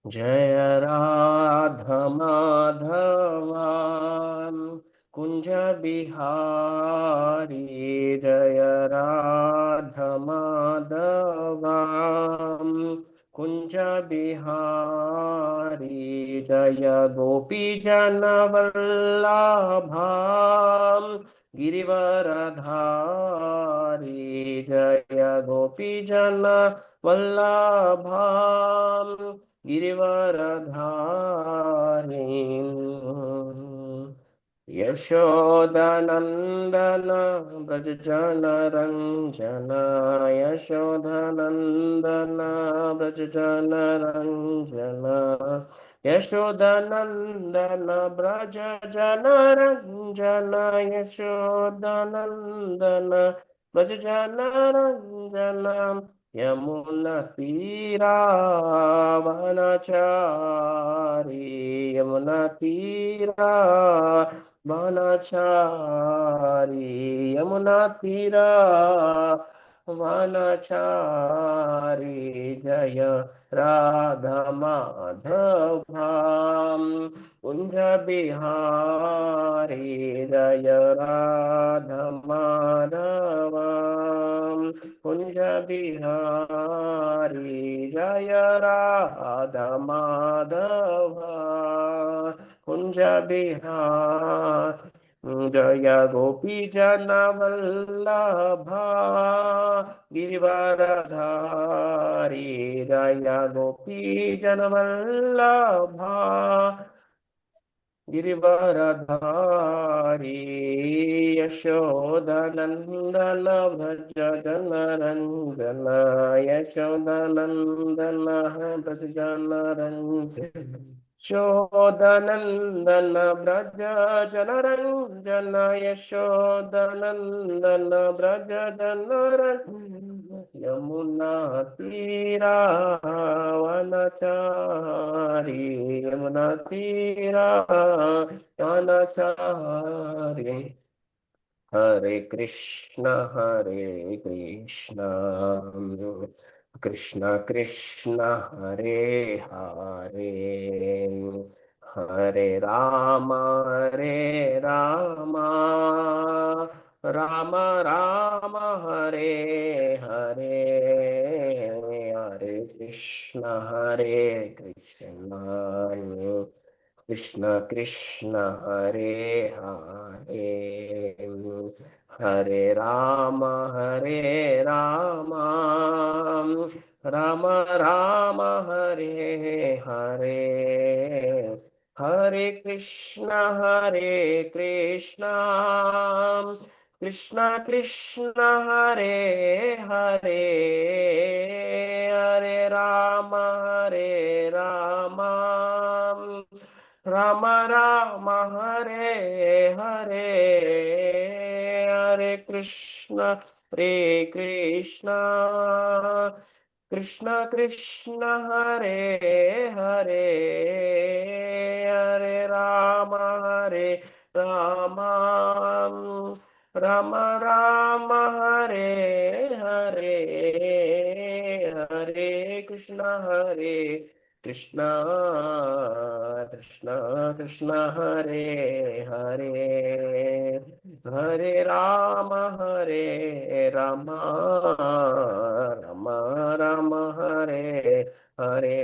जय राधा माधवा कुंज बिहारी। जय राधा माधवा कुंज बिहारी। जय गोपी जन वल्लभा गिरिवरधारी। जय गोपी जन वल्लभा गिरिवरधारिम्। यशोदनन्दन व्रज जनरञ्जन। यशोदनन्दन व्रज जनरञ्जन। यशोदनन्दन व्रज जनरञ्जन। यशोदनन्दन व्रज जनरञ्जन। यमुना तीरा वनचारी। यमुना तीरा वनचारी। यमुना तीरा वनचारी। जय राधा माधवा कुंज बिहारी। जय राधा माधवा कुंज बिहारी। जय राधा माधवा कुंज बिहारी। जय गोपी जन वल्लभा गिरिवरधारी। जय गोपी जन वल्लभा गिरिवरधारी। यशोदनन्दन व्रज जनरञ्जन। यशोदनन्दन व्रज जनरञ्जन। यशोदनन्दन व्रज जनरञ्जन। यशोदनन्दन व्रज जनरञ्जन। यमुना तीरा वनचारी। यमुना तीरा वनचारी। हरे कृष्ण कृष्ण कृष्ण हरे हरे। हरे राम राम राम हरे हरे। हरे कृष्ण कृष्ण कृष्ण हरे हरे। हरे राम राम राम हरे हरे। हरे कृष्ण कृष्ण कृष्ण हरे हरे। हरे राम राम राम हरे हरे। हरे कृष्ण कृष्ण कृष्ण हरे हरे। हरे राम राम राम हरे हरे। हरे कृष्ण कृष्ण कृष्ण हरे हरे। हरे राम राम राम हरे हरे।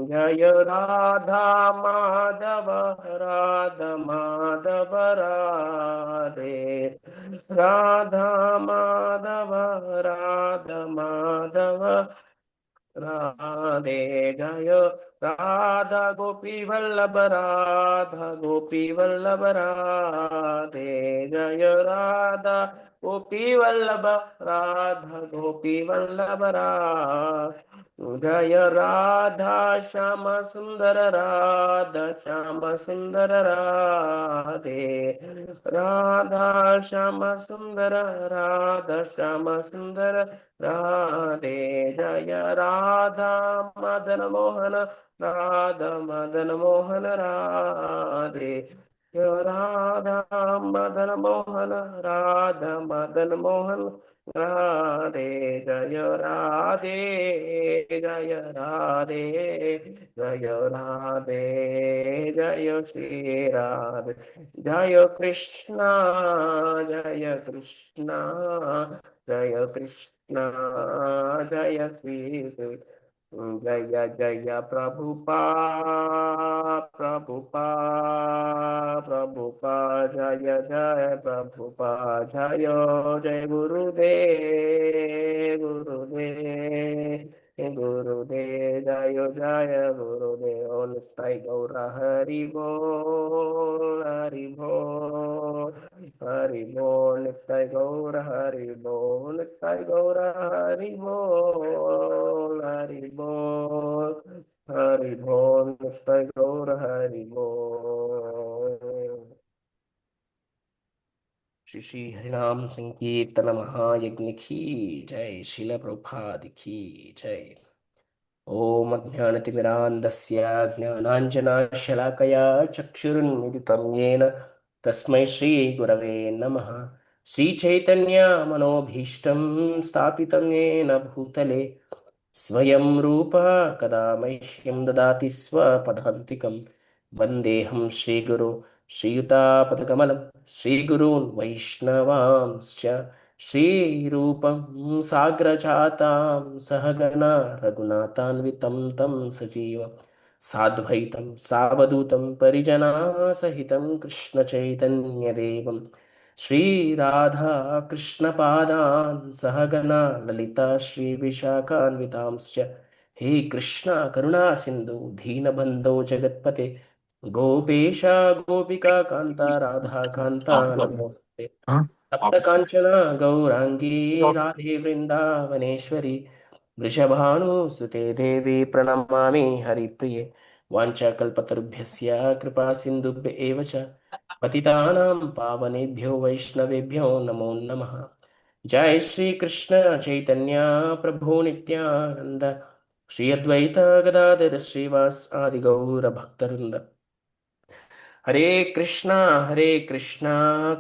जय राधा माधव राधे। राधा माधव राधे। जय राधा गोपी वल्लभ राधा गोपी वल्लभ राधे। जय राधा गोपी वल्लभ राधा गोपी वल्लभ राधे। जय राधा श्याम सुंदर राधा श्याम सुंदर राधे। राधा श्याम सुंदर राधा श्याम सुंदर राधे। जय राधा मदन मोहन राधा मदन मोहन राधे। जय राधा मदन मोहन राधा मदन मोहन राधे जय राधे जय राधे जय राधे जय श्री राधे जय कृष्ण जय कृष्ण जय कृष्ण जय श्री जय जय प्रभुपा प्रभुपा प्रभुपा जय जय प्रभुपा जय जय गुरुदेव गुरुदेव गुरुदेव जय जय गुरुदेव निताय गौर हरि बोल हरि बोल हरि बोल निताय गौर हरि बोल निताय गौर हरि बोल हरि बोल हरि बोल निताय गौर हरि बोल। श्री श्री हरिनाम संकीर्तन महायज्ञ की जय। श्रील प्रभुपाद की जय। ओम अज्ञानतिमिरान्धस्य ज्ञानाञ्जनशलाकया चक्षुरुन्मिलितं येन तस्मै श्रीगुरवे नमः। श्रीचैतन्यमनोभीष्टं स्थापितं येन भूतले स्वयं रूपा कदा मह्यं ददाति स्वपदान्तिकं। वन्देऽहं श्रीगुरो श्रीयुतापदकमलं श्रीगुरून् वैष्णवांश्च श्रीरूपं साग्रजातां सहगना रघुनाथान्वितं तं सजीवं साद्वैतं सावधूतं परिजनासहितं कृष्णचैतन्यदेवं श्रीराधा कृष्णपादान् सहगना ललिता श्रीविशाखान्वितांश्च। हे कृष्णा करुणा सिन्धु दीनबन्धो जगत्पते गोपेश गोपिका कान्ता राधा कान्ता नमोऽस्ते। सप्तकाञ्चना गौराङ्गी राधे वृन्दावनेश्वरी वृषभानुसुते देवी प्रणमामि हरिप्रिये। वाञ्छाकल्पतरुभ्यस्य कृपा सिन्धुभ्य एव च पतितानां पावनेभ्यो वैष्णवेभ्यो नमो नमः। जय श्री कृष्ण चैतन्य प्रभु नित्यानंद श्री अद्वैत गदाधर श्रीवास आदि गौर भक्तवृंद। हरे कृष्णा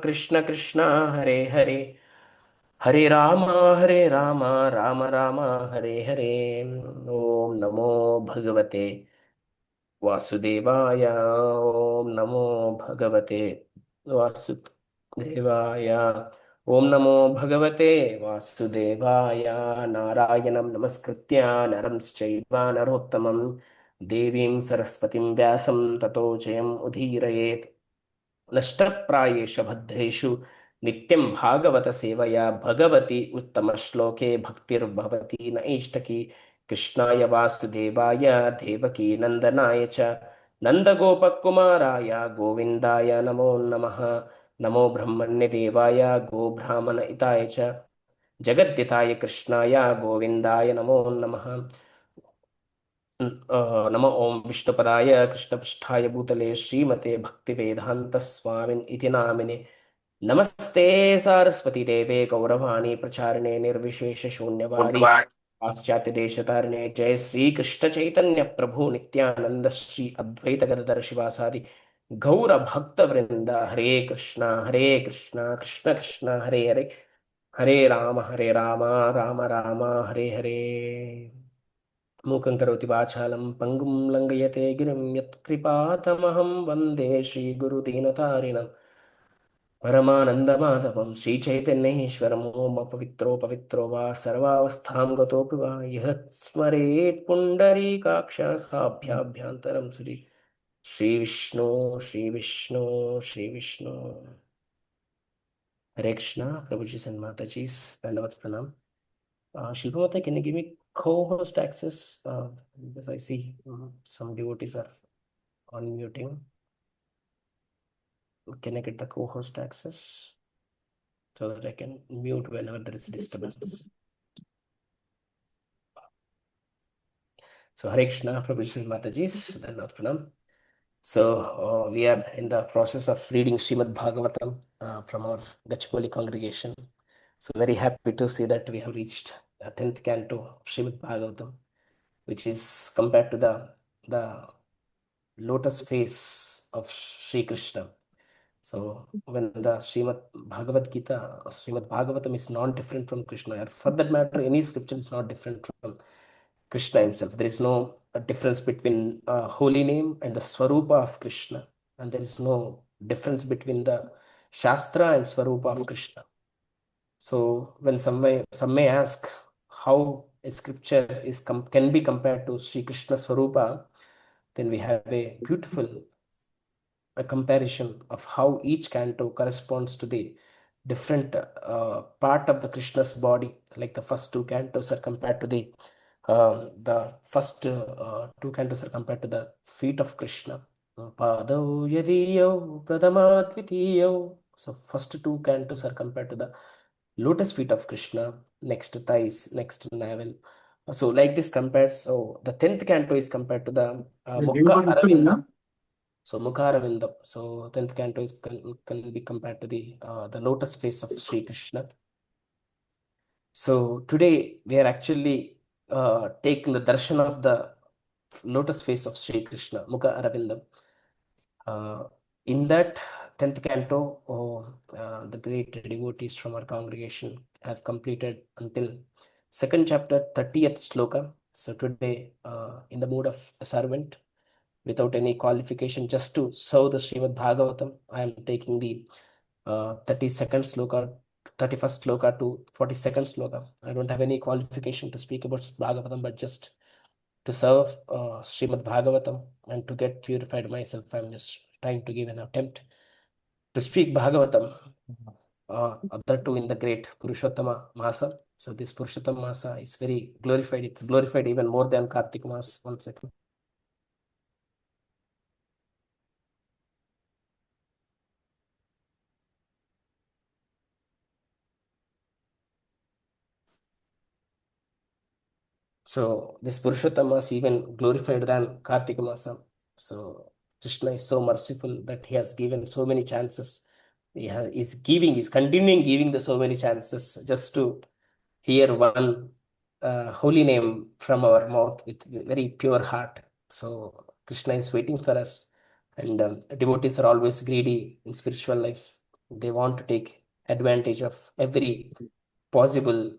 कृष्ण कृष्ण हरे हरे हरे राम राम राम हरे हरे। ओम नमो भगवते वासुदेवाय ओम नमो भगवते वासुदेवाय ओम नमो भगवते वासुदेवाय। नारायणं नमस्कृत्य नरं चैव नरोत्तमं देवीं सरस्वतीं व्यासं ततो जयम् उदीरयेत्। नष्टप्रायेषु भद्रेषु नित्यं भागवत सेवया भगवती उत्तमश्लोके भक्तिर्भवति नैष्टकी। कृष्णाय वासुदेवाय देवकी नन्दनाय च नन्दगोपकुमाराय गोविन्दाय नमो नमः। नमो ब्रह्मण्यदेवाय गोब्राह्मणहिताय च जगद्दिताय कृष्णाय गोविन्दाय नमो नमः। नमो ओम विष्णुपदाय कृष्णपृष्ठाय भूतले श्रीमते भक्तिवेदान्तस्वामिन् इति नामिने। नमस्ते सारस्वती देवे गौरवाणी प्रचारिणे निर्विशेषशून्यवादी पाश्चात्यदेशतारिणे। जय श्री कृष्ण चैतन्य प्रभु नित्यानंद श्री अद्वैत गदाधर शिवासादि गौर भक्त वृंद। हरे कृष्णा कृष्ण कृष्ण हरे हरे हरे राम राम राम हरे हरे। मूकं करोति वाचालं पङ्गुं लङ्घयते गिरिं यत्कृपातमहं वन्दे श्रीगुरुदीनतारिणं परमानन्दमाधवं श्रीचैतन्येश्वरम्। ॐ अपवित्रो पवित्रो वा सर्वावस्थां गतोऽपि वा यः स्मरेत् पुण्डरीकाक्ष साभ्याभ्यन्तरं सुरि। श्रीविष्णु श्रीविष्णु श्रीविष्णु। हरे कृष्णा प्रभुजी and Mataji's धन्यवाद प्रणाम। Shilpamata, can you give me co-host access? Because I see some devotees are unmuting. Can I get the co-host access so that I can mute whenever there is a disturbance? So Hare Krishna, Prabhuji and Mataji's, Dhanavad Pranam. So we are in the process of reading Srimad Bhagavatam from our Gachibowli congregation. So very happy to see that we have reached the 10th canto of Srimad Bhagavatam, which is compared to the lotus face of Sri Krishna. So when the Srimad Bhagavad Gita, Srimad Bhagavatam is not different from Krishna, or for that matter, any scripture is not different from Krishna himself. There is no difference between holy name and the Swarupa of Krishna, and there is no difference between the Shastra and Swarupa of Krishna. So when some may ask how a scripture can be compared to Sri Krishna Swarupa, then we have a beautiful a comparison of how each canto corresponds to the different part of the Krishna's body. Like the first two cantos are compared to the first two cantos are compared to the feet of Krishna. Padau yadiyau pradama dvitiyau. So first two cantos are compared to the lotus feet of Krishna, next thighs, next navel. So like this compares. So the 10th canto is compared to the Mukha Aravinda. So Mukharavindam. So 10th canto can be compared to the lotus face of Sri Krishna. So today we are actually taking the darshan of the lotus face of Sri Krishna, Mukha Aravindam. In that 10th canto, the great devotees from our congregation have completed until second chapter, 30th sloka. So today, in the mood of a servant, without any qualification, just to serve the Srimad Bhagavatam, I am taking the 32nd sloka, 31st sloka to 42nd sloka. I don't have any qualification to speak about Bhagavatam, but just to serve Srimad Bhagavatam and to get purified myself, I'm just trying to give an attempt to speak Bhagavatam, other two in the great Purushottama Masa. So this Purushottama Masa is very glorified. It's glorified even more than Kartik Mas. One second. So this Purushottama is even glorified than Kartika Masa. So Krishna is so merciful that he has given so many chances. He's continuing giving the so many chances just to hear one holy name from our mouth with very pure heart. So Krishna is waiting for us, and devotees are always greedy in spiritual life. They want to take advantage of every possible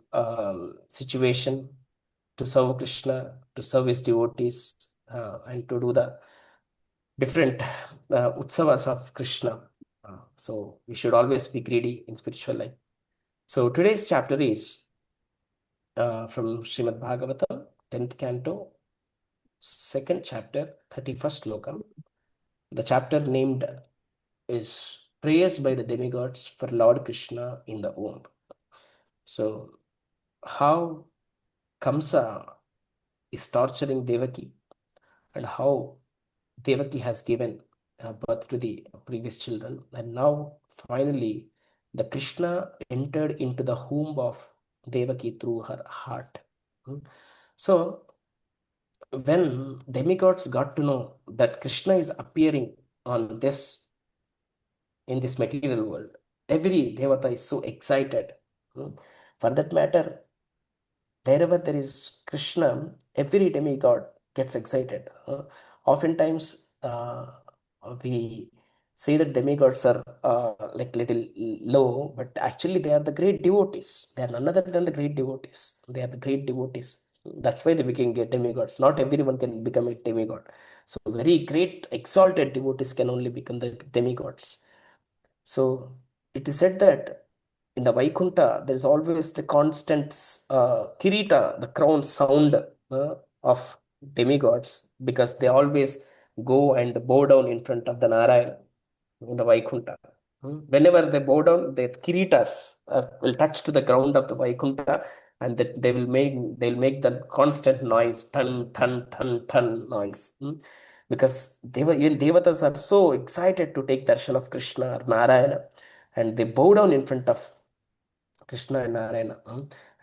situation to serve Krishna, to serve his devotees, and to do the different utsavas of Krishna. So we should always be greedy in spiritual life. So today's chapter is from Srimad Bhagavatam, 10th canto, second chapter, 31st sloka. The chapter named is Prayers by the Demigods for Lord Krishna in the Womb. So how Kamsa is torturing Devaki, and how Devaki has given birth to the previous children, and now finally the Krishna entered into the womb of Devaki through her heart. Hmm. So when demigods got to know that Krishna is appearing on this in this material world, every devata is so excited. Hmm. For that matter, wherever there is Krishna, every demigod gets excited. Oftentimes, we say that demigods are like little low, but actually they are the great devotees. They are none other than the great devotees. They are the great devotees. That's why they became great demigods. Not everyone can become a demigod. So very great, exalted devotees can only become the demigods. So it is said that in the Vaikunta, there is always the constant kirita, the crown sound of demigods, because they always go and bow down in front of the Narayana in the Vaikunta. Whenever they bow down, their kiritas will touch to the ground of the Vaikunta, and that they will make the constant noise, ton ton ton ton noise. Because even devatas are so excited to take darshan of Krishna or Narayana, and they bow down in front of Krishna and Narayana.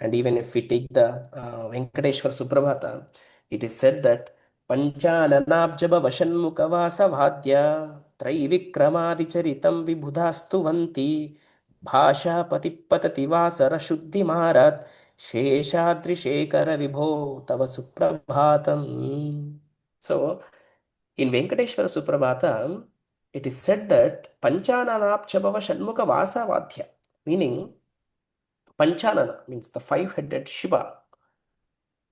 And even if we take the Venkateshwar Suprabhata, it is said that Panchananabjaba Vashanmukavasa Vadya Traivikramadicaritam Vibhudastu Vanti Bhasha Patipatati Vasara Shuddhi Marat Sheshadri Shekara Vibho Tava Suprabhatam. So in Venkateshwara Suprabhata, it is said that Panchananapchabhava Shanmukha Vasa Vadhya, meaning Panchanana means the five-headed Shiva.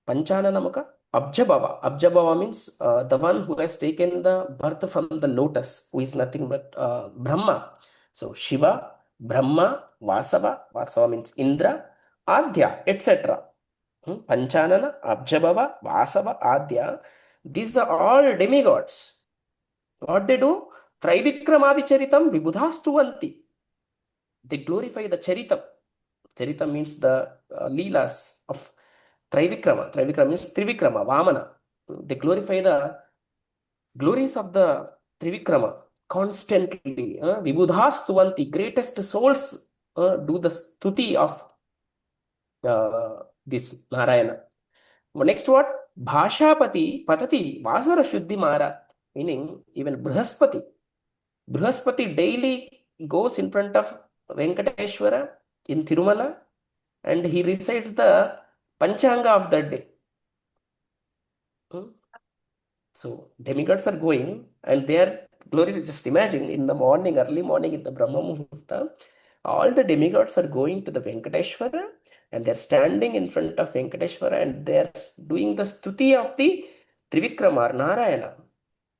Panchananamuka Abjabhava. Abjabhava means the one who has taken the birth from the lotus, who is nothing but Brahma. So Shiva, Brahma, Vasava means Indra, Adya, etc. Panchanana, Abjabhava, Vasava, Adya. These are all demigods. What they do? Trivikramadi Charitam Vibudhastuvanti. They glorify the Charitam. Charitam means the Leelas of Trivikrama. Trivikrama means Trivikrama, Vamana. They glorify the glories of the Trivikrama constantly. Vibudhastuvanti, greatest souls do the stuti of this Narayana. Next what? Bhashapati Patati Vasara Shuddhi Mara. Meaning even Brihaspati. Brihaspati daily goes in front of Venkateshwara in Tirumala and he recites the Panchanga of that day. So demigods are going and they are glory. Just imagine in the morning, early morning in the Brahma Muhurta, all the demigods are going to the Venkateshwara and they're standing in front of Venkateshwara and they're doing the stuti of the Trivikrama or Narayana.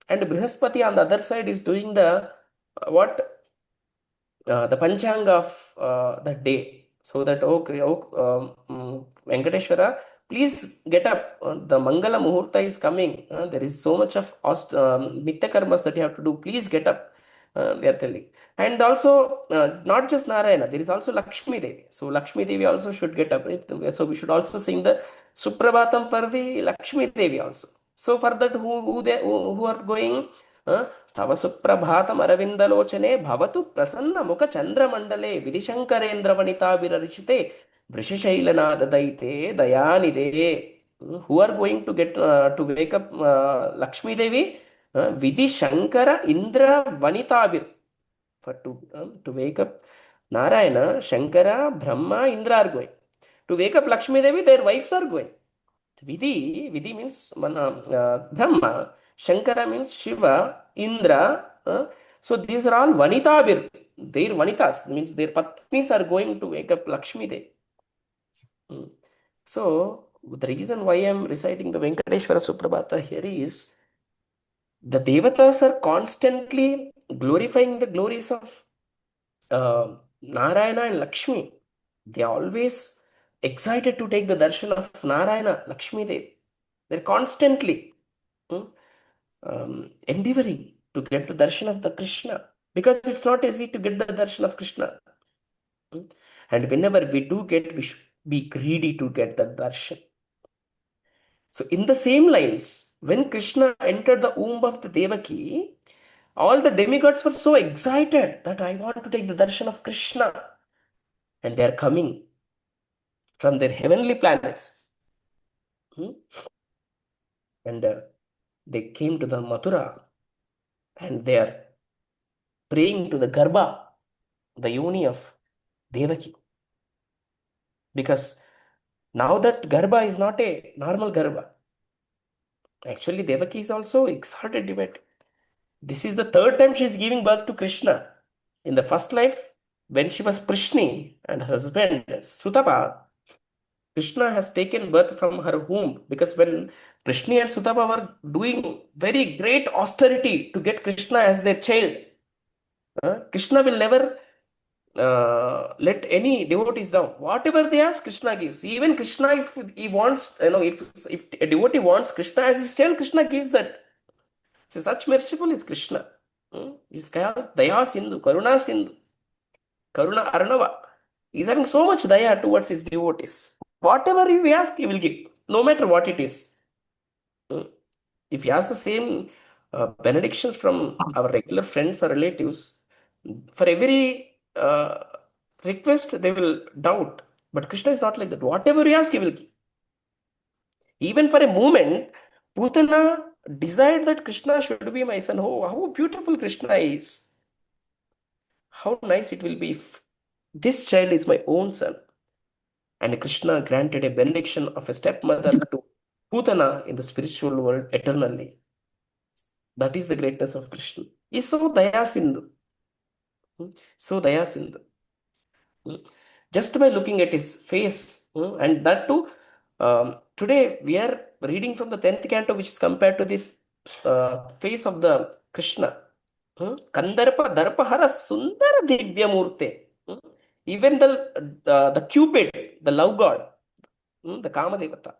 And Brihaspati on the other side is doing the the Panchanga of that day. So that, Venkateshwara, please get up. The Mangala Muhurta is coming. There is so much of Nitya Karmas that you have to do. Please get up. They are telling. And also, not just Narayana, there is also Lakshmi Devi. So, Lakshmi Devi also should get up. Right? So, we should also sing the Suprabhatam for the Lakshmi Devi also. So, for that, who are going? तव सुप्रभातम अरविंदलोचने भवतु प्रसन्न मुख चंद्रमंडले विधिशंकरेन्द्रवनिताभिरर्चिते वृषशैलनाद दयिते दयानिधे. Who are going to get to wake up Lakshmi Devi? Vidhi Shankara Indra Vanitabir. For to wake up Narayana, Shankara, Brahma, Indra are going. To wake up Lakshmi Devi, their wives are going. Vidhi means Brahma, Shankara means Shiva, Indra. So these are all Vanitabir. Their Vanitas means their Patnis are going to wake up Lakshmi Devi. So the reason why I am reciting the Venkateshwara Suprabhata here is the Devatas are constantly glorifying the glories of Narayana and Lakshmi. They are always excited to take the darshan of Narayana, Lakshmi Devi. They're constantly endeavoring to get the darshan of the Krishna because it's not easy to get the darshan of Krishna. And whenever we do get, we should be greedy to get the darshan. So, in the same lines, when Krishna entered the womb of the Devaki, all the demigods were so excited that I want to take the darshan of Krishna. And they are coming from their heavenly planets. And they came to the Mathura and they are praying to the Garbha, the yoni of Devaki. Because now that Garbha is not a normal Garbha. Actually, Devaki is also exalted divine. This is the third time she is giving birth to Krishna. In the first life, when she was Prishni and her husband Sutapa, Krishna has taken birth from her womb because when Prishni and Sutapa were doing very great austerity to get Krishna as their child, Krishna will never let any devotees down. Whatever they ask, Krishna gives. Even Krishna, if he wants, if a devotee wants Krishna as his child, Krishna gives that. So such merciful is Krishna. He's called Daya Sindhu, Karuna Sindhu, Karuna Arnava. He's having so much daya towards his devotees. Whatever you ask, he will give, no matter what it is. If you ask the same benedictions from our regular friends or relatives, for every request, they will doubt. But Krishna is not like that. Whatever you ask, he will give. Even for a moment, Putana desired that Krishna should be my son. Oh, how beautiful Krishna is. How nice it will be if this child is my own son. And Krishna granted a benediction of a stepmother to Putana in the spiritual world eternally. That is the greatness of Krishna. is so Daya Sindhu. So Daya Sindhu. Just by looking at his face, and that too, today we are reading from the 10th canto, which is compared to the face of the Krishna. Kandarpa Darpahara Sundara Divyamurte. Even the Cupid, the love god, the Kamadevata.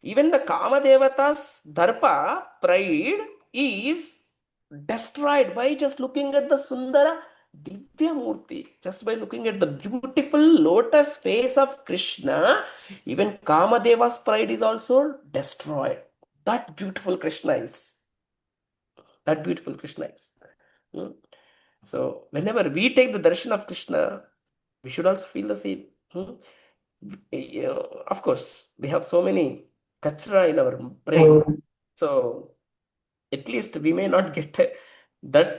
Even the Kamadevata's Darpa, pride, is destroyed by just looking at the Sundara Divyamurti. Just by looking at the beautiful lotus face of Krishna, even Kamadeva's pride is also destroyed. That beautiful Krishna is. That beautiful Krishna is. Hmm. So, whenever we take the darshan of Krishna, we should also feel the same. Of course, we have so many kachra in our brain. So, at least we may not get that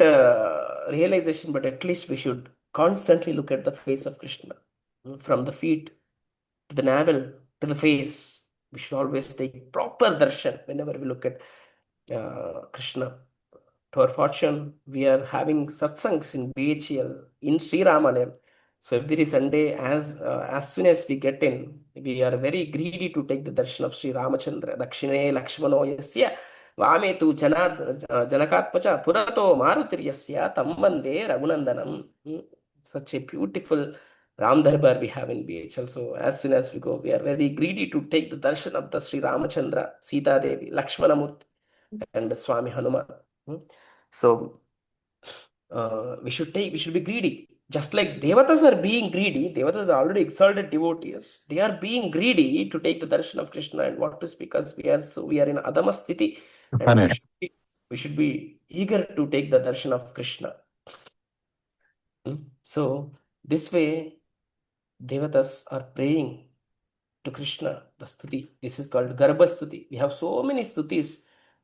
realization, but at least we should constantly look at the face of Krishna. From the feet to the navel to the face. We should always take proper darshan whenever we look at Krishna. To our fortune, we are having satsangs in BHL in Sri Ramalayam. So every Sunday, as soon as we get in, we are very greedy to take the darshan of Sri Ramachandra. Dakshine Lakshmano Yasya Vame tu Janakatmacha Purato Marutir Tammande Raghunandanam. Such a beautiful Ram Darbar we have in BHL. So as soon as we go, we are very greedy to take the darshan of the Sri Ramachandra, Sita Devi, Lakshmanamurti, and Swami Hanuman. So we should be greedy. Just like Devatas are being greedy, Devatas are already exalted devotees. They are being greedy to take the darshan of Krishna. And what is because we are in Adama Sthiti, and we should be eager to take the darshan of Krishna. So this way, Devatas are praying to Krishna, the stuti. This is called Garbha Stuti. We have so many stutis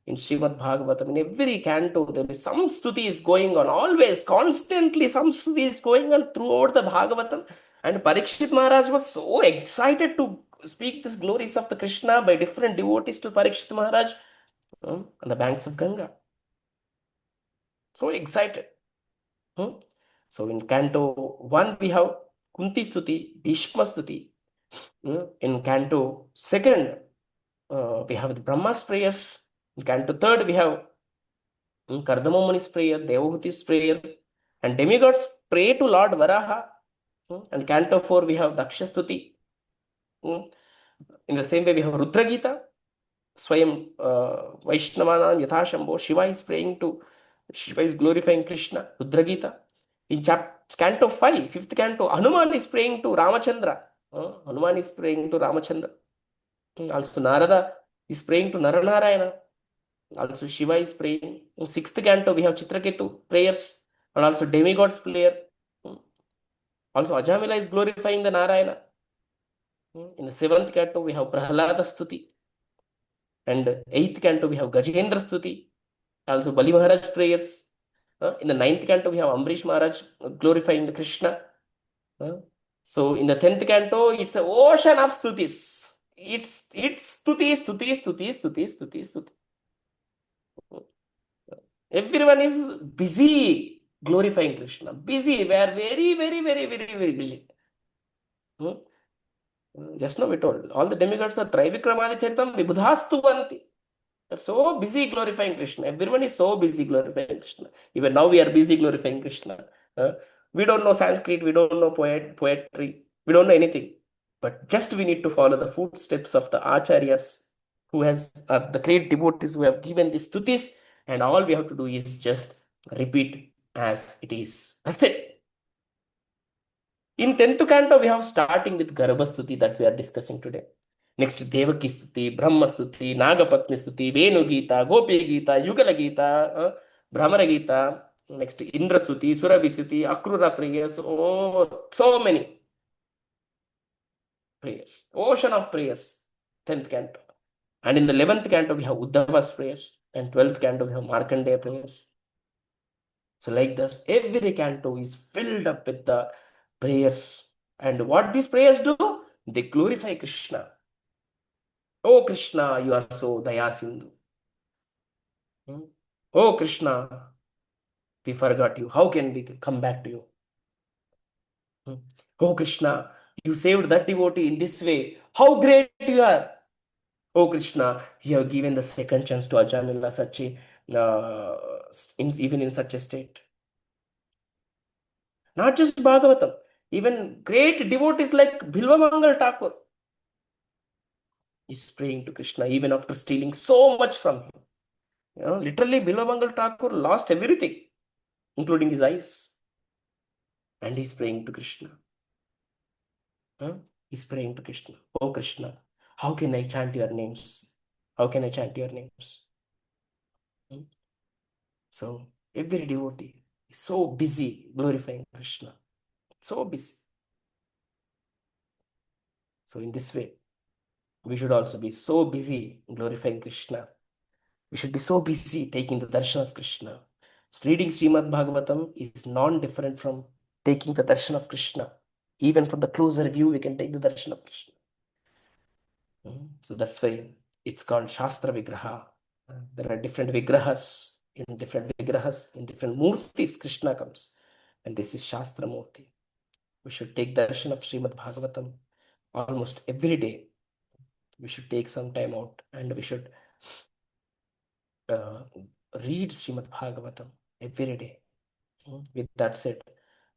in Srimad Bhagavatam. In every canto, there is some stuti is going on, always, constantly, some stuti is going on throughout the Bhagavatam. And Parikshit Maharaj was so excited to speak these glories of the Krishna by different devotees to Parikshit Maharaj on the banks of Ganga. So excited. So in Canto 1, we have Kunti Stuti, Bhishma Stuti. In Canto 2nd, we have the Brahma's prayers. In Canto 3rd, we have Kardama Muni's prayer, Devahuti's prayer, and demigods pray to Lord Varaha. And Canto 4, we have Daksha Stuti. In the same way, we have Rudra Gita. Swayam Vaishnavanam Yatha Shambho. Shiva is glorifying Krishna. Rudra Gita. In Canto 5, 5th Canto, Hanuman is praying to Ramachandra. Hanuman is praying to Ramachandra. Also, Narada is praying to Naranarayana. Also, Shiva is praying. In 6th canto, we have Chitraketu prayers, and also demigods prayer. Also, Ajamila is glorifying the Narayana. In the 7th canto, we have Prahlada Stuti. And 8th canto, we have Gajendra Stuti. Also, Bali Maharaj prayers. In the 9th canto, we have Ambrish Maharaj glorifying the Krishna. So, in the 10th canto, it's an ocean of stutis. It's stuti, stuti, stuti, stuti, stuti, stuti. Everyone is busy glorifying Krishna. Busy. We are very, very, very, very, very busy. Just now we told all the demigods are Trivikramadi Charitam Vibhudhastu Vanti. They're so busy glorifying Krishna. Everyone is so busy glorifying Krishna. Even now we are busy glorifying Krishna. We don't know Sanskrit. We don't know poetry. We don't know anything. But just we need to follow the footsteps of the acharyas who has the great devotees who have given these stutis, and all we have to do is just repeat as it is. That's it. In 10th canto, we have starting with Garbha Stuti that we are discussing today. Next, Devaki Stuti, Brahma Stuti, Nagapatni Stuti, Venu Gita, Gopi Gita, Yugala Gita, Brahmara Gita. Next, Indra Stuti, Surabhi Stuti, Akrura prayers. Oh, so many prayers. Ocean of prayers. 10th canto. And in the 11th canto, we have Uddhava's prayers. And 12th canto, we have Markandeya prayers. So like this, every canto is filled up with the prayers. And what these prayers do? They glorify Krishna. Oh Krishna, you are so Daya Sindhu. Oh Krishna, We forgot you. How can we come back to you? Oh Krishna, you saved that devotee in this way. How great you are. Oh Krishna, you have given the second chance to Ajamila Sachi, even in such a state. Not just Bhagavatam, even great devotees like Bilvamangal Thakur is praying to Krishna even after stealing so much from him. Literally, Bilvamangal Thakur lost everything, including his eyes, and he's praying to Krishna. He's praying to Krishna. Oh Krishna, how can I chant your names? How can I chant your names? So every devotee is so busy glorifying Krishna. So busy. So in this way, we should also be so busy glorifying Krishna. We should be so busy taking the darshan of Krishna. So reading Srimad Bhagavatam is non-different from taking the darshan of Krishna. Even from the closer view, we can take the darshan of Krishna. So that's why it's called Shastra Vigraha. There are different Vigrahas. In different Murtis, Krishna comes. And this is Shastra Murti. We should take darshan of Srimad Bhagavatam almost every day. We should take some time out and we should read Srimad Bhagavatam every day. With that said,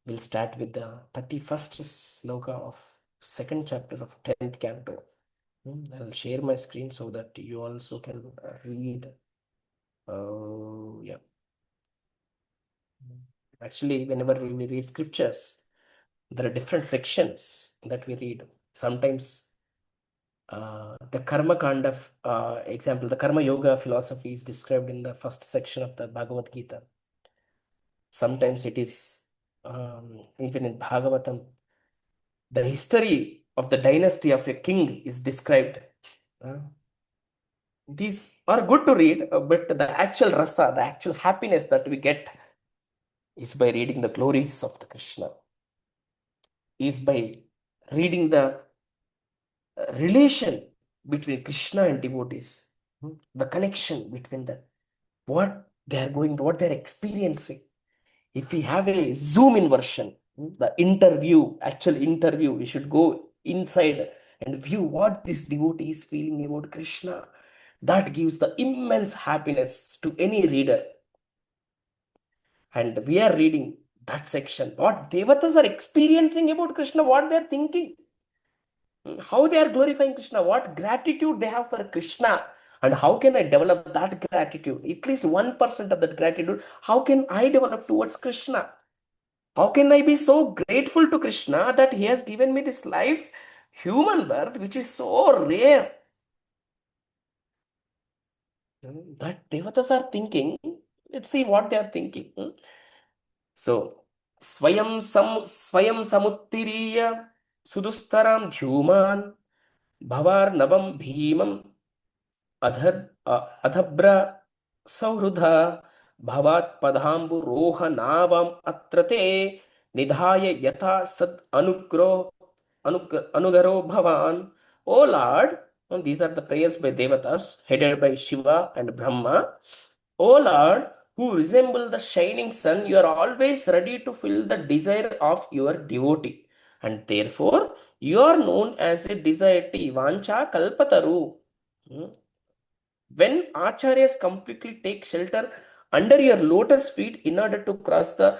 we'll start with the 31st sloka of second chapter of 10th canto. I'll share my screen so that you also can read. Yeah. Actually, whenever we read scriptures, there are different sections that we read. Sometimes the karma kind of example, the karma yoga philosophy is described in the first section of the Bhagavad Gita. Sometimes it is even in Bhagavatam, the history of the dynasty of a king is described. These are good to read, but the actual rasa, the actual happiness that we get is by reading the glories of the Krishna, is by reading the relation between Krishna and devotees, the connection between the what they are going, what they are experiencing. If we have a zoom in version, the interview, actual interview, we should go inside and view what this devotee is feeling about Krishna. That gives the immense happiness to any reader. And we are reading that section, what devatas are experiencing about Krishna, what they are thinking, how they are glorifying Krishna, what gratitude they have for Krishna, and how can I develop that gratitude? At least 1% of that gratitude, how can I develop towards Krishna? How can I be so grateful to Krishna that he has given me this life, human birth, which is so rare? That devatas are thinking. Let's see what they are thinking. So, Swayam Samuttiriya Sudustaram Dhyuman Bhavar Navam Bhimam Adhabra Saurudha Bhavat Padhambu Roha Navam Atrate Nidhaya Yatha Sad Anugaro Bhavan. O Lord, and these are the prayers by Devatas, headed by Shiva and Brahma. O Lord, who resemble the shining sun, you are always ready to fill the desire of your devotee. And therefore, you are known as a desiree, Vancha Kalpataru. When acharyas completely take shelter under your lotus feet in order to cross the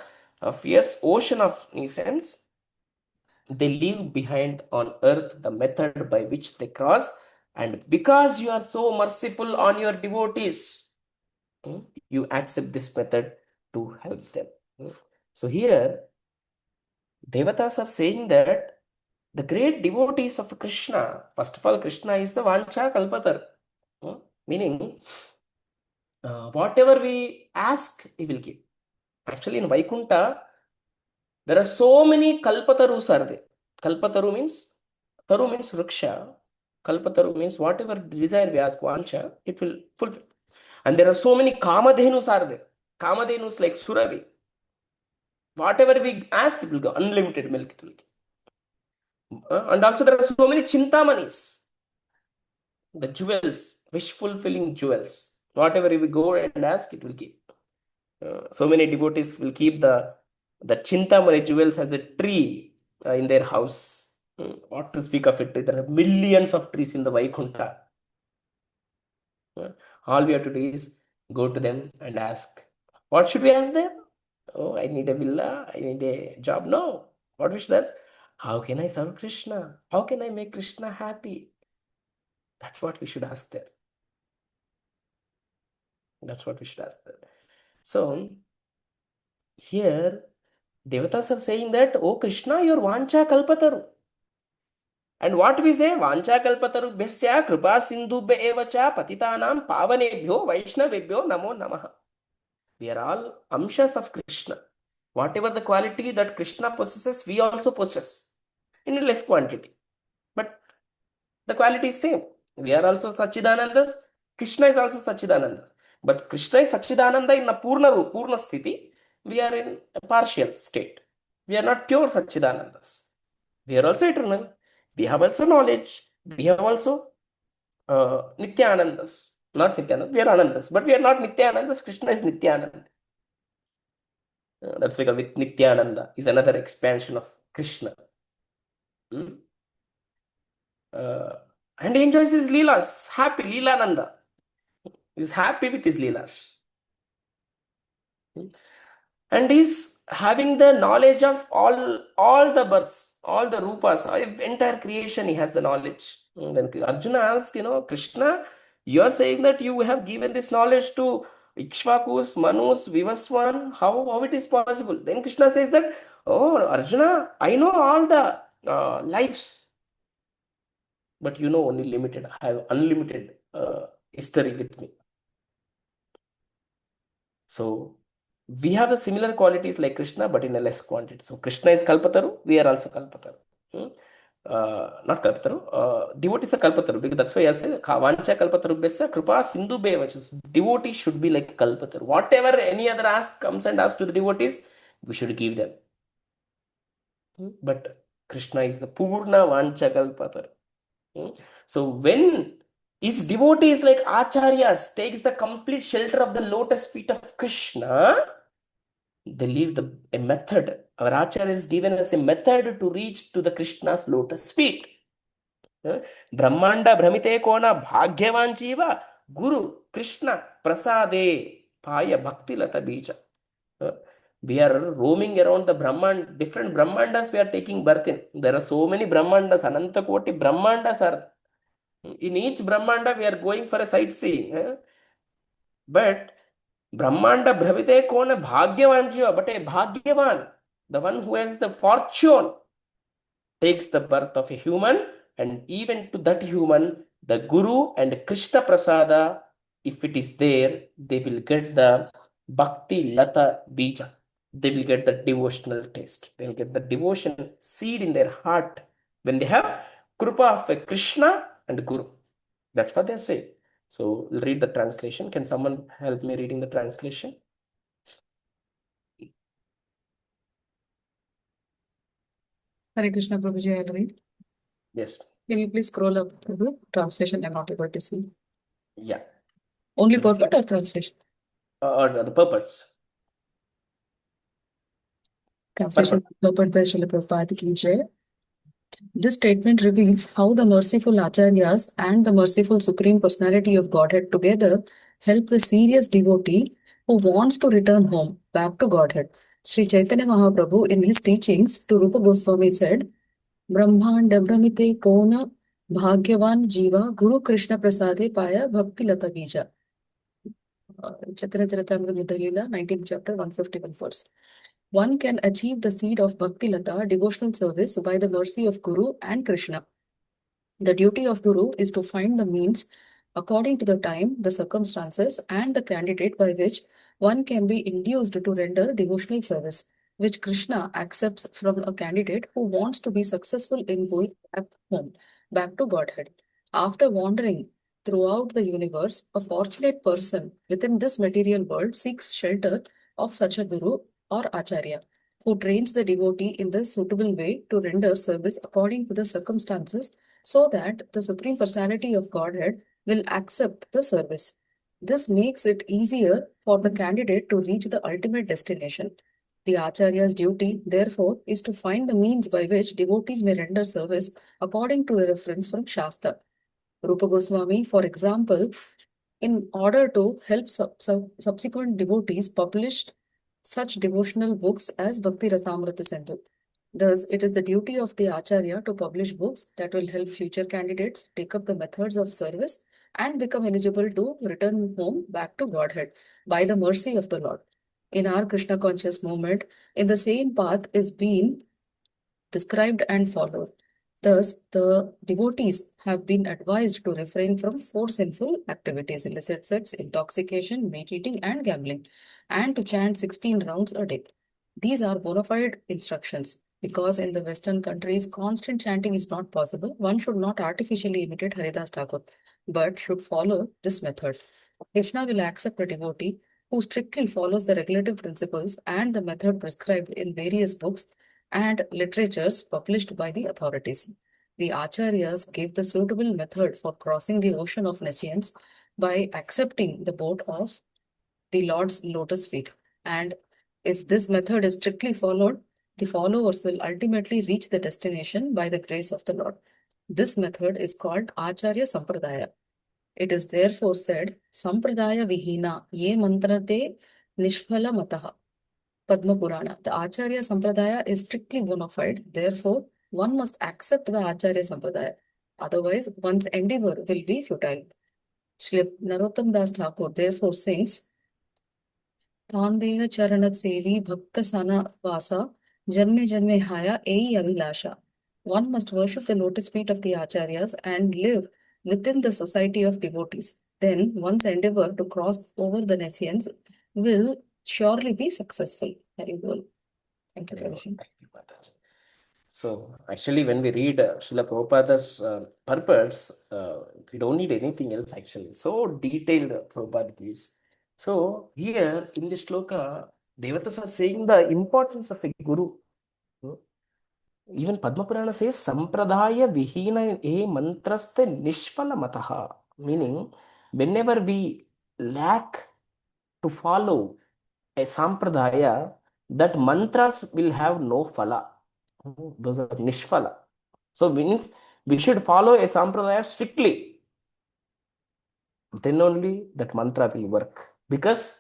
fierce ocean of nescience, they leave behind on earth the method by which they cross, and because you are so merciful on your devotees, you accept this method to help them. So here, Devatas are saying that the great devotees of Krishna, first of all, Krishna is the Vancha Kalpatar, meaning whatever we ask, he will give. Actually, in Vaikunta, there are so many Kalpatarus are there. Kalpataru means, Taru means Ruksha. Kalpataru means whatever desire we ask, Vancha, it will fulfill. And there are so many Kamadhenus are there. Kamadhenus like Suradi. Whatever we ask, it will go. Unlimited milk it will give. And also there are so many Chintamanis. The jewels, wish fulfilling jewels. Whatever we go and ask, it will give. So many devotees will keep the Chintamani jewels as a tree in their house. What to speak of it? There are millions of trees in the Vaikunta. All we have to do is go to them and ask, what should we ask them? Oh, I need a villa, I need a job. No. What we should ask? How can I serve Krishna? How can I make Krishna happy? That's what we should ask them. That's what we should ask them. So here, Devatas are saying that, oh Krishna, your Vancha Kalpataru. And what we say, Vancha Kalpataru Besya Kripa Sindhubhya Evacha Patitanam Pavanebhyo Vaishnavebhyo Namo Namaha. They are all amshas of Krishna. Whatever the quality that Krishna possesses, we also possess in a less quantity. But the quality is same. We are also Sachidanandas. Krishna is also Sachidananda. But Krishna is Sachidananda in a Purna Sthiti. We are in a partial state. We are not pure Sachidanandas. We are also eternal. We have also knowledge. We have also Nityanandas. Not Nityanandas. We are Anandas. But we are not Nityanandas. Krishna is Nityananda. That's because with Nityananda is another expansion of Krishna. And he enjoys his Leelas. Happy Lilananda. Is happy with his Leelas. And he's having the knowledge of all the births, all the rupas, entire creation. He has the knowledge. Then Arjuna asks, Krishna, you are saying that you have given this knowledge to Ikshvakus, Manus, Vivaswan. How it is possible? Then Krishna says that, oh Arjuna, I know all the lives, but you know only limited. I have unlimited history with me. So we have the similar qualities like Krishna, but in a less quantity. So Krishna is Kalpataru, we are also Kalpataru. Not Kalpataru, devotees are Kalpataru, because that's why I say Vancha Kalpataru Besa Kripa Sindhu Bevachas. Devotee should be like Kalpataru. Whatever any other ask comes and asks to the devotees, we should give them. But Krishna is the Purna Vancha Kalpataru. So when his devotees like Acharyas takes the complete shelter of the lotus feet of Krishna, they leave a method. Our Acharya is given us a method to reach to the Krishna's lotus feet. Brahmanda Brahmite Kona Bhagyavan Jiva Guru Krishna Prasade Paya Bhakti Lata Bija. We are roaming around the Brahmand, different Brahmandas we are taking birth in. There are so many Brahmandas, Ananta Koti Brahmandas are. In each Brahmanda we are going for a sightseeing. But Brahmanda Brahmite Kona Bhagyavan Jiva, but a Bhagyavan, the one who has the fortune, takes the birth of a human, and even to that human, the Guru and Krishna Prasada, if it is there, they will get the Bhakti Lata Bija. They will get the devotional taste. They will get the devotion seed in their heart when they have Krupa of a Krishna and Guru. That's what they say. So we'll read the translation. Can someone help me reading the translation? Hare Krishna, Prabhuji, I'll read. Yes. Can you please scroll up to the translation? I'm not able to see. Yeah. Only purport or translation? Or the purpose. Translation purport by Srila Prabhupada Ki Jai. This statement reveals how the merciful Acharyas and the merciful Supreme Personality of Godhead together help the serious devotee who wants to return home, back to Godhead. Sri Chaitanya Mahaprabhu, in his teachings to Rupa Goswami, said, Brahmanda Brahmite Kona Bhagyavan Jiva Guru Krishna Prasade Paya Bhakti Lata Bija. Chaitanya Charitamrita Leela, 19th chapter, 151 verse. One can achieve the seed of Bhakti Lata, devotional service, by the mercy of Guru and Krishna. The duty of Guru is to find the means according to the time, the circumstances, and the candidate by which one can be induced to render devotional service, which Krishna accepts from a candidate who wants to be successful in going back home, back to Godhead. After wandering throughout the universe, a fortunate person within this material world seeks shelter of such a Guru or Acharya, who trains the devotee in the suitable way to render service according to the circumstances, so that the Supreme Personality of Godhead will accept the service. This makes it easier for the candidate to reach the ultimate destination. The Acharya's duty, therefore, is to find the means by which devotees may render service according to the reference from Shastra. Rupa Goswami, for example, in order to help subsequent devotees, published such devotional books as Bhakti Rasamrita Sindhu. Thus, it is the duty of the Acharya to publish books that will help future candidates take up the methods of service and become eligible to return home back to Godhead by the mercy of the Lord. In our Krishna conscious movement, in the same path is being described and followed. Thus, the devotees have been advised to refrain from 4 sinful activities: illicit sex, intoxication, meat eating, and gambling, and to chant 16 rounds a day. These are bona fide instructions. Because in the Western countries, constant chanting is not possible, one should not artificially imitate Haridas Thakur, but should follow this method. Krishna will accept a devotee who strictly follows the regulative principles and the method prescribed in various books and literatures published by the authorities. The Acharyas gave the suitable method for crossing the ocean of nescience by accepting the boat of the Lord's lotus feet. And if this method is strictly followed, the followers will ultimately reach the destination by the grace of the Lord. This method is called Acharya Sampradaya. It is therefore said, Sampradaya Vihina Ye Mantrate Nishphala Mataha. Padma Purana. The Acharya Sampradaya is strictly bona fide. Therefore, one must accept the Acharya Sampradaya. Otherwise, one's endeavor will be futile. Shri Narottam Das Thakur therefore sings, Tandera Charanat Sevi Bhakta Sana Vasa Janme Janme Haya Ei Avilasha. One must worship the lotus feet of the Acharyas and live within the society of devotees. Then one's endeavor to cross over the nescience will surely be successful. Very well. Thank you, Prabhuji. Thank you, Mataji. So, actually, when we read Srila Prabhupada's purports, we don't need anything else actually. So detailed Prabhupada gives. So, here in this shloka, Devatas are saying the importance of a guru. Even Padma Purana says, Sampradaya Vihina E Mantraste Nishpala Mataha. Meaning, whenever we lack to follow a Sampradaya, that mantras will have no phala. Those are Nishphala. So, means we should follow a Sampradaya strictly. Then only that mantra will work. Because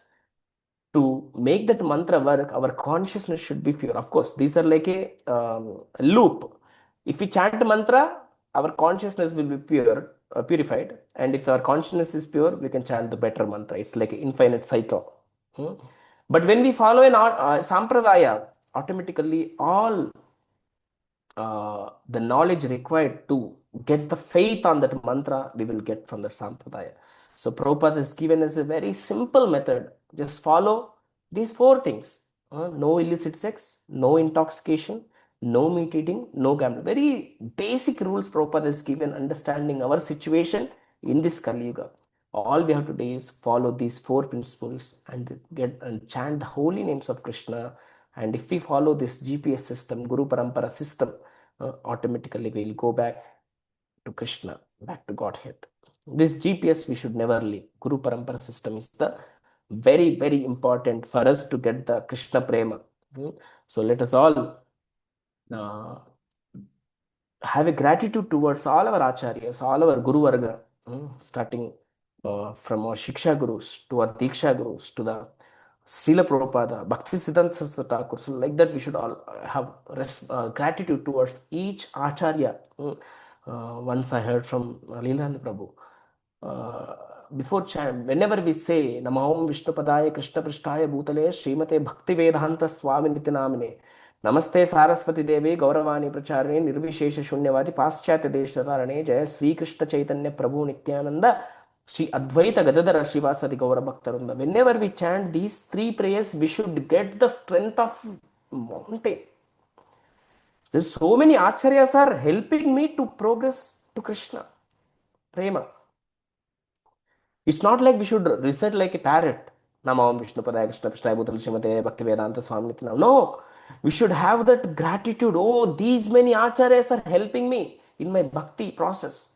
to make that mantra work, our consciousness should be pure. Of course, these are like a loop. If we chant mantra, our consciousness will be purified. And if our consciousness is pure, we can chant the better mantra. It's like an infinite cycle. But when we follow an sampradaya, automatically all the knowledge required to get the faith on that mantra, we will get from that sampradaya. So Prabhupada has given us a very simple method. Just follow these 4 things. No illicit sex, no intoxication, no meat eating, no gambling. Very basic rules Prabhupada has given, understanding our situation in this Kali Yuga. All we have to do is follow these 4 principles and get and chant the holy names of Krishna. And if we follow this GPS system, Guru Parampara system, automatically we will go back to Krishna, back to Godhead. This GPS we should never leave. Guru Parampara system is the very, very important for us to get the Krishna Prema. So let us all have a gratitude towards all our Acharyas, all our Guru Varga, starting from our Shiksha Gurus to our Diksha Gurus to the Srila Prabhupada, Bhakti Siddhanta Saraswati Thakur. So like that we should all have gratitude towards each Acharya. Once I heard from Lilananda Prabhu, before chant, whenever we say Namahom Vishnupadaya Krishna Prishtaya Bhutale Srimate Bhakti Vedanta Swami Nitinamine Namaste Saraswati Devi Gauravani Pracharane Nirvishesha Shunyavadi Paschatya Deshatarane Jaya Sri Krishna Chaitanya Prabhu Nityananda Sri Advaita Gadadhara Srivasadi Gaura Bhaktarunda. Whenever we chant these 3 prayers, we should get the strength of mountain. There's so many acharyas are helping me to progress to Krishna Prema. It's not like we should recite like a parrot. Namam Vishnu Padaya Krishna Prishtaya Bhutale Srimate Bhakti Vedanta Swami Nitinam. No, we should have that gratitude. Oh, these many acharyas are helping me in my bhakti process.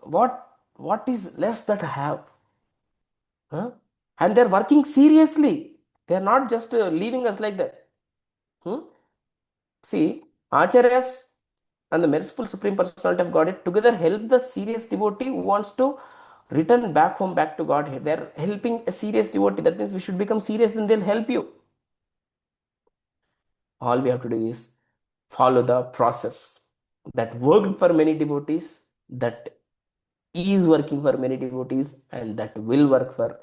What is less that I have? Huh? And they're working seriously. They're not just leaving us like that. Hmm? See, Acharyas and the merciful Supreme Personality of Godhead together help the serious devotee who wants to return back home, back to Godhead. They're helping a serious devotee. That means we should become serious, then they'll help you. All we have to do is follow the process that worked for many devotees, that is working for many devotees, and that will work for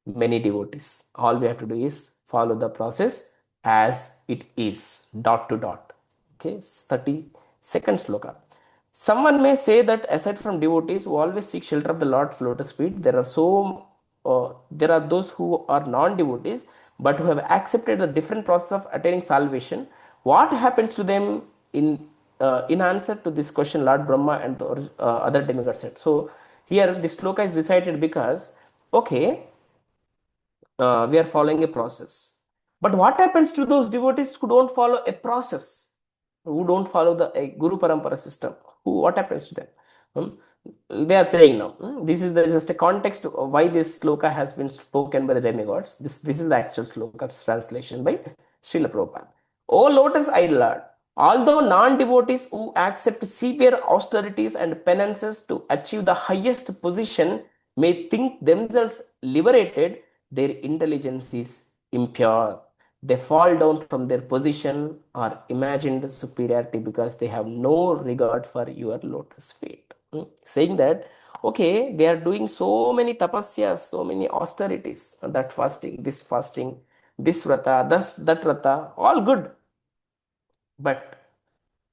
many devotees. All we have to do is follow the process as it is, dot to dot. Okay, 32nd sloka. Someone may say that aside from devotees who always seek shelter of the Lord's lotus feet, there are those who are non-devotees but who have accepted the different process of attaining salvation. What happens to them in answer to this question? Lord Brahma and the other demigods said. So here this sloka is recited because okay, we are following a process. But what happens to those devotees who don't follow a process, who don't follow the Guru Parampara system? What happens to them? Hmm? They are saying now, this is just a context of why this sloka has been spoken by the demigods. This is the actual sloka's translation by Srila Prabhupada. O lotus idol Lord, although non-devotees who accept severe austerities and penances to achieve the highest position may think themselves liberated, their intelligence is impure. They fall down from their position or imagined superiority because they have no regard for your lotus feet. Saying that, okay, they are doing so many tapasyas, so many austerities, that fasting, this vrata, that vrata, all good. But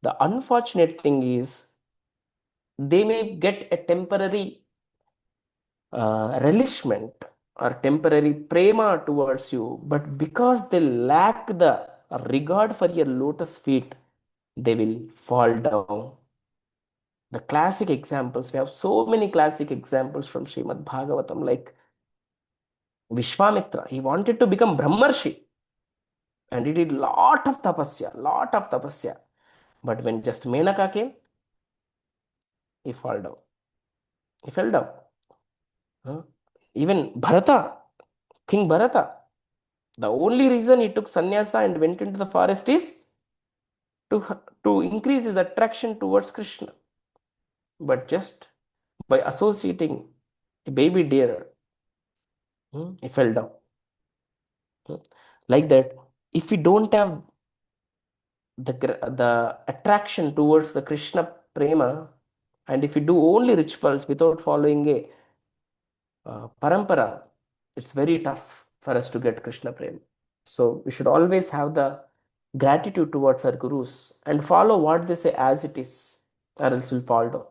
the unfortunate thing is, they may get a temporary relishment or temporary prema towards you, but because they lack the regard for your lotus feet, they will fall down. The classic examples, we have so many classic examples from Srimad Bhagavatam, like Vishwamitra. He wanted to become Brahmarshi and he did lot of tapasya. But when just Menaka came, he fell down. He fell down. Huh? Even Bharata, King Bharata, the only reason he took sannyasa and went into the forest is to increase his attraction towards Krishna. But just by associating a baby deer, he fell down. Like that, if we don't have the attraction towards the Krishna prema, and if we do only rituals without following a parampara, it's very tough for us to get Krishna prema. So we should always have the gratitude towards our gurus and follow what they say as it is, or else we'll fall down.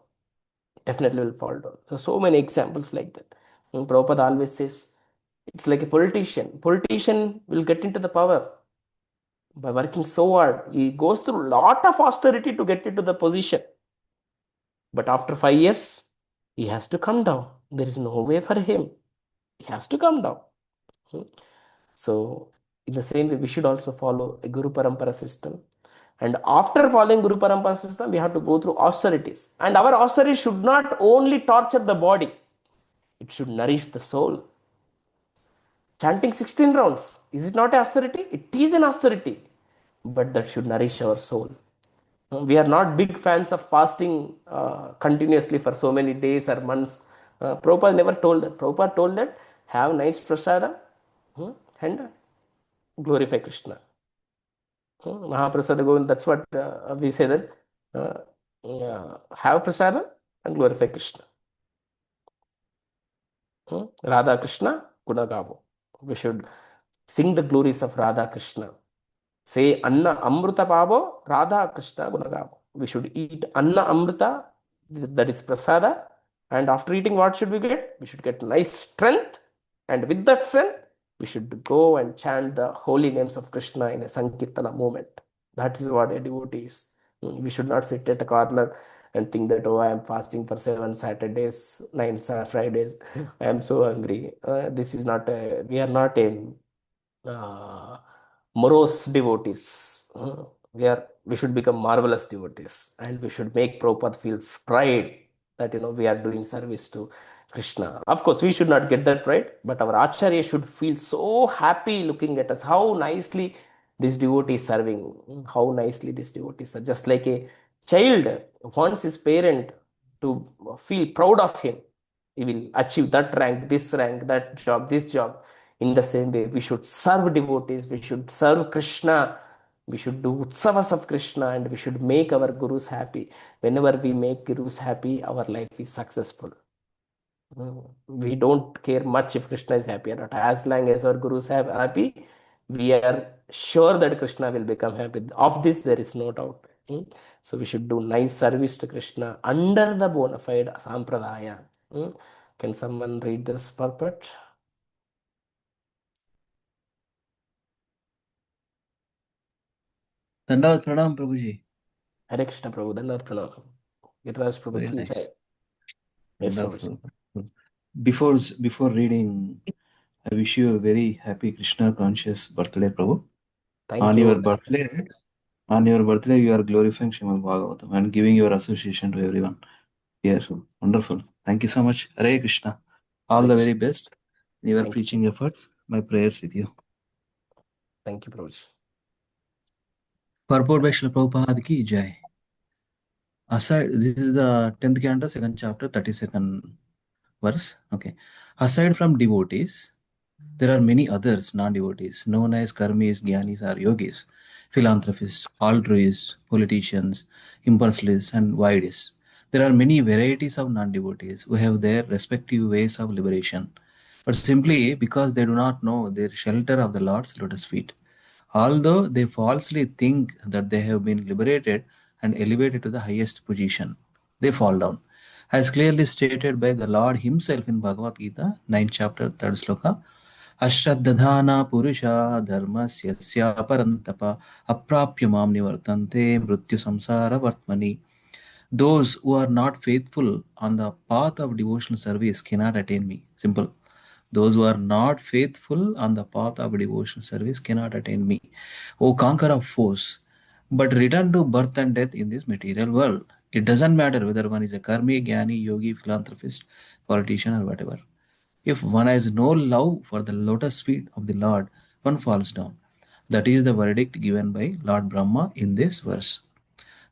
Definitely will fall down. There's so many examples like that. And Prabhupada always says it's like a politician. Politician will get into the power by working so hard. He goes through a lot of austerity to get into the position. But after 5 years, he has to come down. There is no way for him. He has to come down. Hmm. So, in the same way, we should also follow a Guru Parampara system. And after following Guru Parampara system, we have to go through austerities. And our austerity should not only torture the body, it should nourish the soul. Chanting 16 rounds, is it not austerity? It is an austerity, but that should nourish our soul. We are not big fans of fasting continuously for so many days or months. Prabhupada never told that. Prabhupada told that have nice prasadam and glorify Krishna. Mahaprasada Govind, that's what we say that have prasadam and glorify Krishna. Radha Krishna Gunagavo. We should sing the glories of Radha Krishna. Say Anna Amrita Pavo, Radha Krishna Gunagavo. We should eat Anna Amrita, that is prasada. And after eating, what should we get? We should get nice strength. And with that strength, we should go and chant the holy names of Krishna in a Sankirtana moment. That is what a devotee is. We should not sit at a corner and think that, oh, I am fasting for 7 Saturdays, 9 Fridays. I am so hungry. This is not a, we are not in morose devotees. We should become marvelous devotees, and we should make Prabhupada feel pride that we are doing service to Krishna. Of course, we should not get that right, but our Acharya should feel so happy looking at us, how nicely this devotee is serving, how nicely this devotee is serving. Just like a child wants his parent to feel proud of him, he will achieve that rank, that job, this job. In the same way, we should serve devotees, we should serve Krishna, we should do utsavas of Krishna, and we should make our gurus happy. Whenever we make gurus happy, our life is successful. We don't care much if Krishna is happy or not. As long as our gurus are happy, we are sure that Krishna will become happy. Of this, there is no doubt. So we should do nice service to Krishna under the bona fide sampradaya. Can someone read this purport? Dandavat Pranam Prabhuji. Hare Krishna Prabhu, Dandavat Pranam. Giriraj Prabhu Very ki nice. jai. Yes, Prabhuji. Wonderful. Before reading, I wish you a very happy Krishna conscious birthday, Prabhu. Thank On you. your birthday, you are glorifying Srimad Bhagavatam and giving your association to everyone. Yes, wonderful. Thank you so much. Hare Krishna. All Hare the Krishna. very best in your Thank preaching efforts. My prayers with you. Thank you, Prabhuji. Purport by Srila Prabhupada ki jai. Aside, this is the 10th canto, 2nd chapter, 32nd verse. Okay. Aside from devotees, there are many others, non-devotees, known as karmis, jnanis, or yogis, philanthropists, altruists, politicians, impersonalists, and voidists. There are many varieties of non-devotees who have their respective ways of liberation, but simply because they do not know their shelter of the Lord's lotus feet. Although they falsely think that they have been liberated and elevated to the highest position, they fall down. As clearly stated by the Lord Himself in Bhagavad Gita, 9th chapter, 3rd sloka, Ashraddhana Purusha Dharmasya Parantapa Aprapya Mam Nivartante Mrityu Samsara Vartmani. Those who are not faithful on the path of devotional service cannot attain me. Simple. Those who are not faithful on the path of devotional service cannot attain me. O conqueror of foes, but return to birth and death in this material world. It doesn't matter whether one is a karmi, jnani, yogi, philanthropist, politician, or whatever. If one has no love for the lotus feet of the Lord, one falls down. That is the verdict given by Lord Brahma in this verse.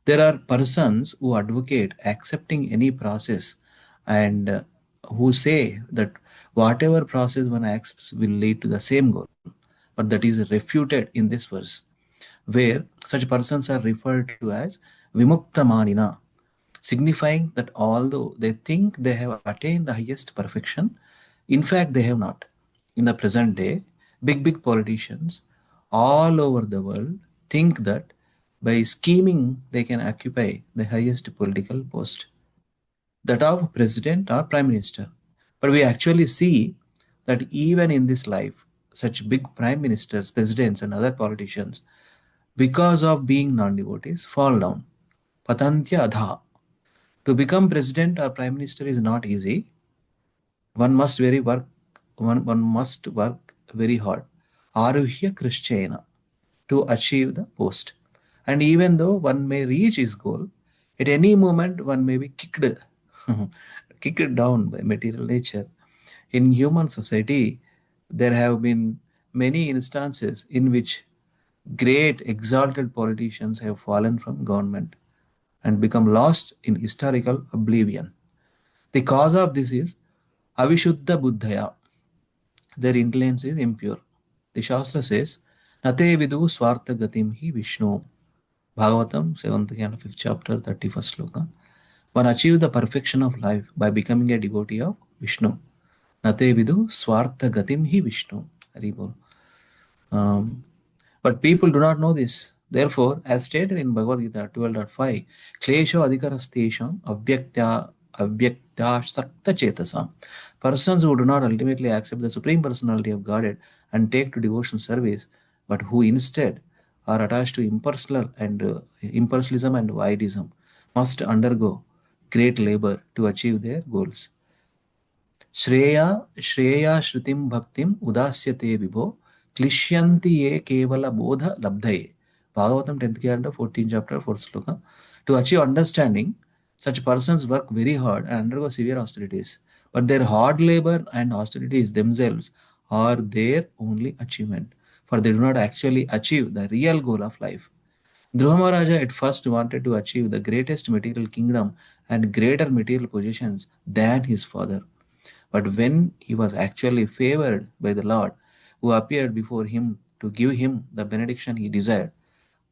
There are persons who advocate accepting any process and who say that whatever process one accepts will lead to the same goal. But that is refuted in this verse, where such persons are referred to as Vimuktamanina, signifying that although they think they have attained the highest perfection, in fact they have not. In the present day, big politicians all over the world think that by scheming they can occupy the highest political post, that of president or prime minister. But we actually see that even in this life, such big prime ministers, presidents, and other politicians, because of being non-devotees, fall down. Patantya adha. To become president or prime minister is not easy. One must work very hard. Aruhya Krishnena to achieve the post. And even though one may reach his goal, at any moment one may be kicked, kicked down by material nature. In human society, there have been many instances in which great exalted politicians have fallen from government and become lost in historical oblivion. The cause of this is Avishuddha Buddhaya. Their intelligence is impure. The Shastra says, Nate vidu swartha gatim hi Vishnu. Bhagavatam, 7th canto, 5th chapter, 31st sloka. One achieves the perfection of life by becoming a devotee of Vishnu. Nate vidu swartha gatim hi Vishnu. Haribol. But people do not know this. Therefore, as stated in Bhagavad Gita 12.5, Klesho adhikarastesham avyakta sakta chetasam. Persons who do not ultimately accept the Supreme Personality of Godhead and take to devotional service, but who instead are attached to impersonalism and voidism, must undergo great labor to achieve their goals. Shreya श्रुतिम भक्तिम उदास्यते विभो क्लिश्यन्ति ये केवल बोध लब्धये. Bhagavatam 10th canto 14th chapter 4th sloka. To achieve understanding, such persons work very hard and undergo severe austerities. but their hard labor and austerities themselves are their only achievement, for they do not actually achieve the real goal of life. Dhruva Maharaja at first wanted to achieve the greatest material kingdom and greater material possessions than his father. But when he was actually favored by the Lord, who appeared before him to give him the benediction he desired,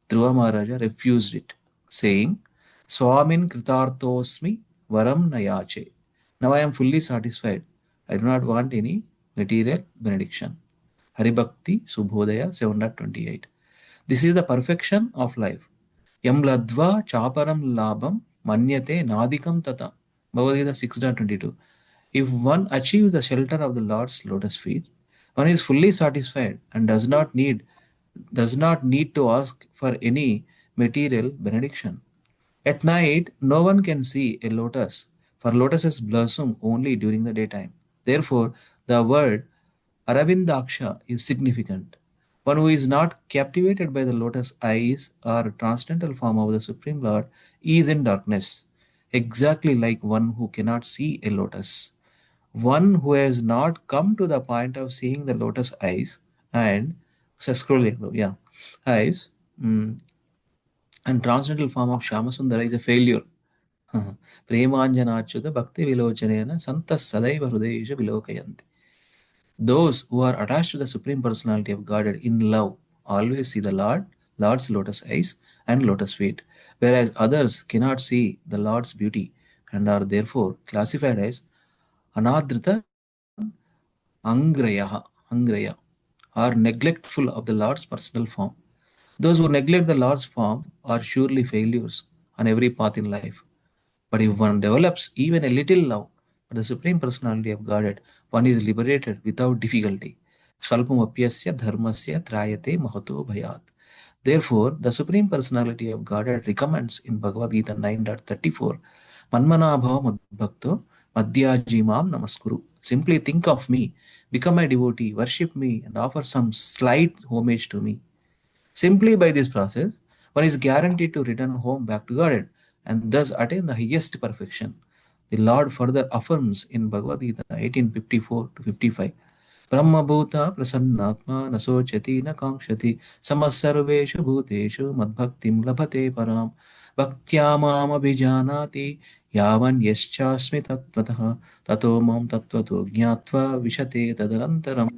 Dhruva Maharaja refused it, saying, Swamin Kritarthosmi Varam Nayache. Now I am fully satisfied. I do not want any material benediction. Haribhakti Subhodaya 728. This is the perfection of life. Yam ladva chaparam labam manyate nadikam tata. Bhagavad Gita 6.22. If one achieves the shelter of the Lord's lotus feet, one is fully satisfied and does not need to ask for any material benediction. At night, no one can see a lotus, for lotuses blossom only during the daytime. Therefore, the word Aravindaksha is significant. One who is not captivated by the lotus eyes or transcendental form of the Supreme Lord is in darkness, exactly like one who cannot see a lotus. One who has not come to the point of seeing the lotus eyes and scrolling, yeah, eyes and transcendental form of Shamasundara is a failure. Premanjanachyuta bhakti vilochanena santas sadaiva hrudesha vilokayanti. Those who are attached to the Supreme Personality of Godhead in love always see the Lord's lotus eyes and lotus feet, whereas others cannot see the Lord's beauty and are therefore classified as anadrita angraya, are neglectful of the Lord's personal form. Those who neglect the Lord's form are surely failures on every path in life. But if one develops even a little love for the Supreme Personality of Godhead, one is liberated without difficulty. Svalpamapyasya dharmasya trayate mahato bhayat. Therefore, the Supreme Personality of Godhead recommends in Bhagavad Gita 9.34, Manmanabhava madbhakto madhyajimam namaskuru. Simply think of me, become my devotee, worship me, and offer some slight homage to me. Simply by this process, one is guaranteed to return home back to Godhead and thus attain the highest perfection. The Lord further affirms in Bhagavad Gita 18:54 to 55. Brahma bhuta prasannatma nasochati na kankshati samasarveshu bhuteshu madbhaktim labhate param bhaktya mam abhijanati yavan yaschasmi tatvatah tato mam tatvato jnatva vishate tadanantaram.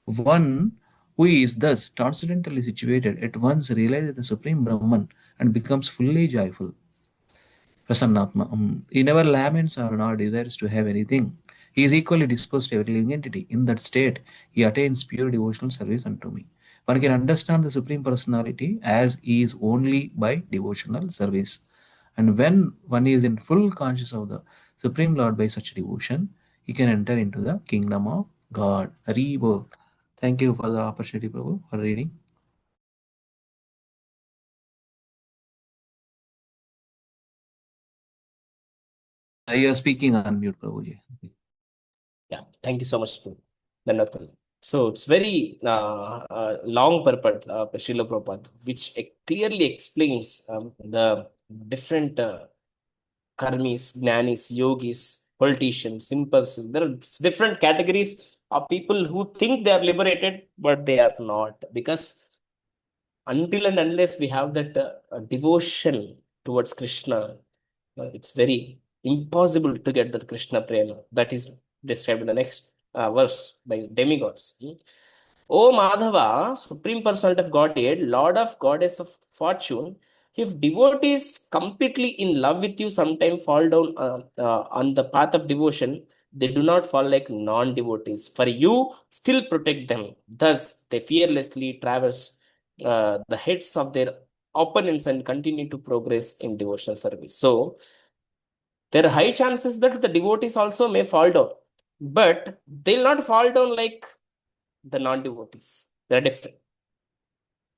One who is thus transcendentally situated at once realizes the Supreme Brahman and becomes fully joyful. Prasannatma. He never laments or nor desires to have anything. He is equally disposed to every living entity. In that state, he attains pure devotional service unto me. One can understand the Supreme Personality as is only by devotional service. And when one is in full conscious of the Supreme Lord by such devotion, he can enter into the kingdom of God. Hari Bol. Thank you for the opportunity, Prabhu, for reading. You are speaking on mute, Prabhuji. Yeah, thank you so much, Dhanad Prabhu. So it's very long purport, Srila Prabhupada, which clearly explains the different karmis, jnanis, yogis, politicians, impulses. There are different categories of people who think they are liberated, but they are not. Because until and unless we have that devotion towards Krishna, it's very impossible to get that Krishna prema. That is described in the next verse by demigods. O Madhava, Supreme Personality of Godhead, Lord of Goddess of Fortune, if devotees completely in love with you sometime fall down on the path of devotion, they do not fall like non-devotees. For you still protect them. Thus, they fearlessly traverse the heads of their opponents and continue to progress in devotional service. So, there are high chances that the devotees also may fall down, but they'll not fall down like the non-devotees. They're different,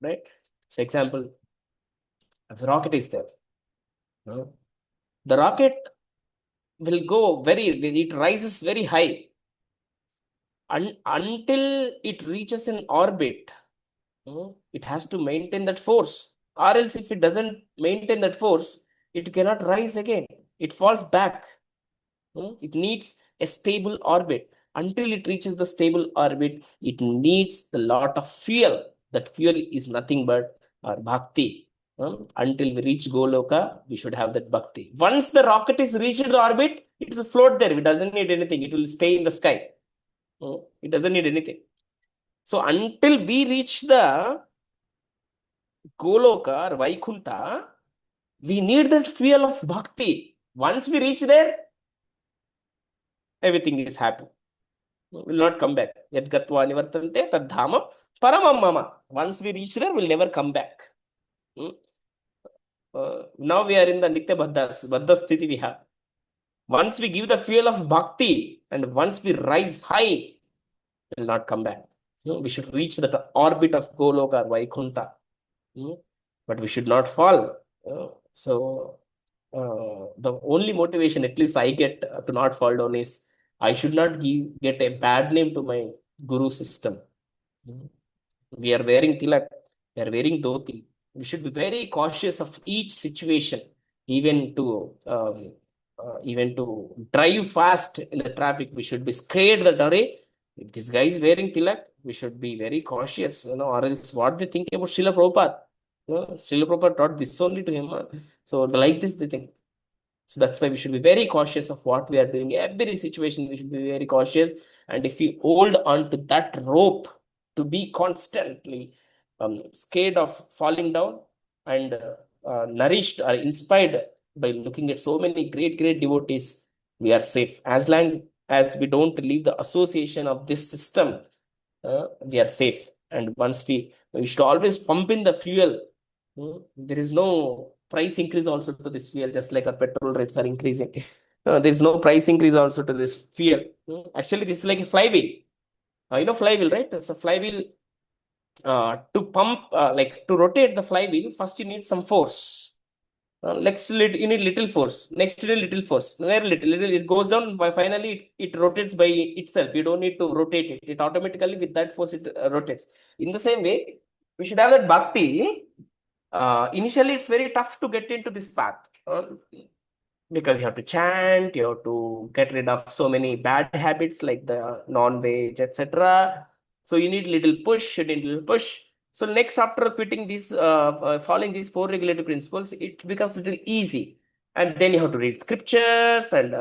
right? So, example, if the rocket is there, the rocket will go it rises very high until it reaches an orbit. It has to maintain that force, or else if it doesn't maintain that force, it cannot rise again. It falls back. It needs a stable orbit. Until it reaches the stable orbit, it needs a lot of fuel. That fuel is nothing but our bhakti. Until we reach Goloka, we should have that bhakti. Once the rocket is reached the orbit, it will float there. It doesn't need anything. It will stay in the sky. It doesn't need anything. So until we reach the Goloka or Vaikunta, we need that fuel of bhakti. Once we reach there, everything is happy. Will not come back. Yad gatva nivartante tad dhama paramam mama. Once we reach there, we'll never come back. Now we are in the Nitya Baddha sthiti we have. Once we give the fuel of bhakti and once we rise high, will not come back. We should reach the orbit of Goloka or Vaikunta. But we should not fall. So the only motivation, at least I get to not fall down, is I should not get a bad name to my guru system. We are wearing tilak, we are wearing dhoti. We should be very cautious of each situation, even to drive fast in the traffic. We should be scared that, if this guy is wearing tilak, we should be very cautious, or else what they think about Srila Prabhupada. Srila Prabhupada taught this only to him. So like this they think. So that's why we should be very cautious of what we are doing. Every situation we should be very cautious. And if we hold on to that rope to be constantly scared of falling down and nourished or inspired by looking at so many great devotees, we are safe. As long as we don't leave the association of this system, we are safe. And once we should always pump in the fuel. There is no price increase also to this fuel, just like our petrol rates are increasing. There is no price increase also to this fuel. Actually, this is like a flywheel. Flywheel, right? It's a flywheel. To pump, like to rotate the flywheel, first you need some force. Next, you need little force. Next, you need little force. Very little. It goes down. Finally, it rotates by itself. You don't need to rotate it. It automatically, with that force, it rotates. In the same way, we should have that bhakti. Initially, it's very tough to get into this path because you have to chant, you have to get rid of so many bad habits like the non-veg, etc. So you need little push, So next, after quitting these, following these 4 regulative principles, it becomes a little easy. And then you have to read scriptures, and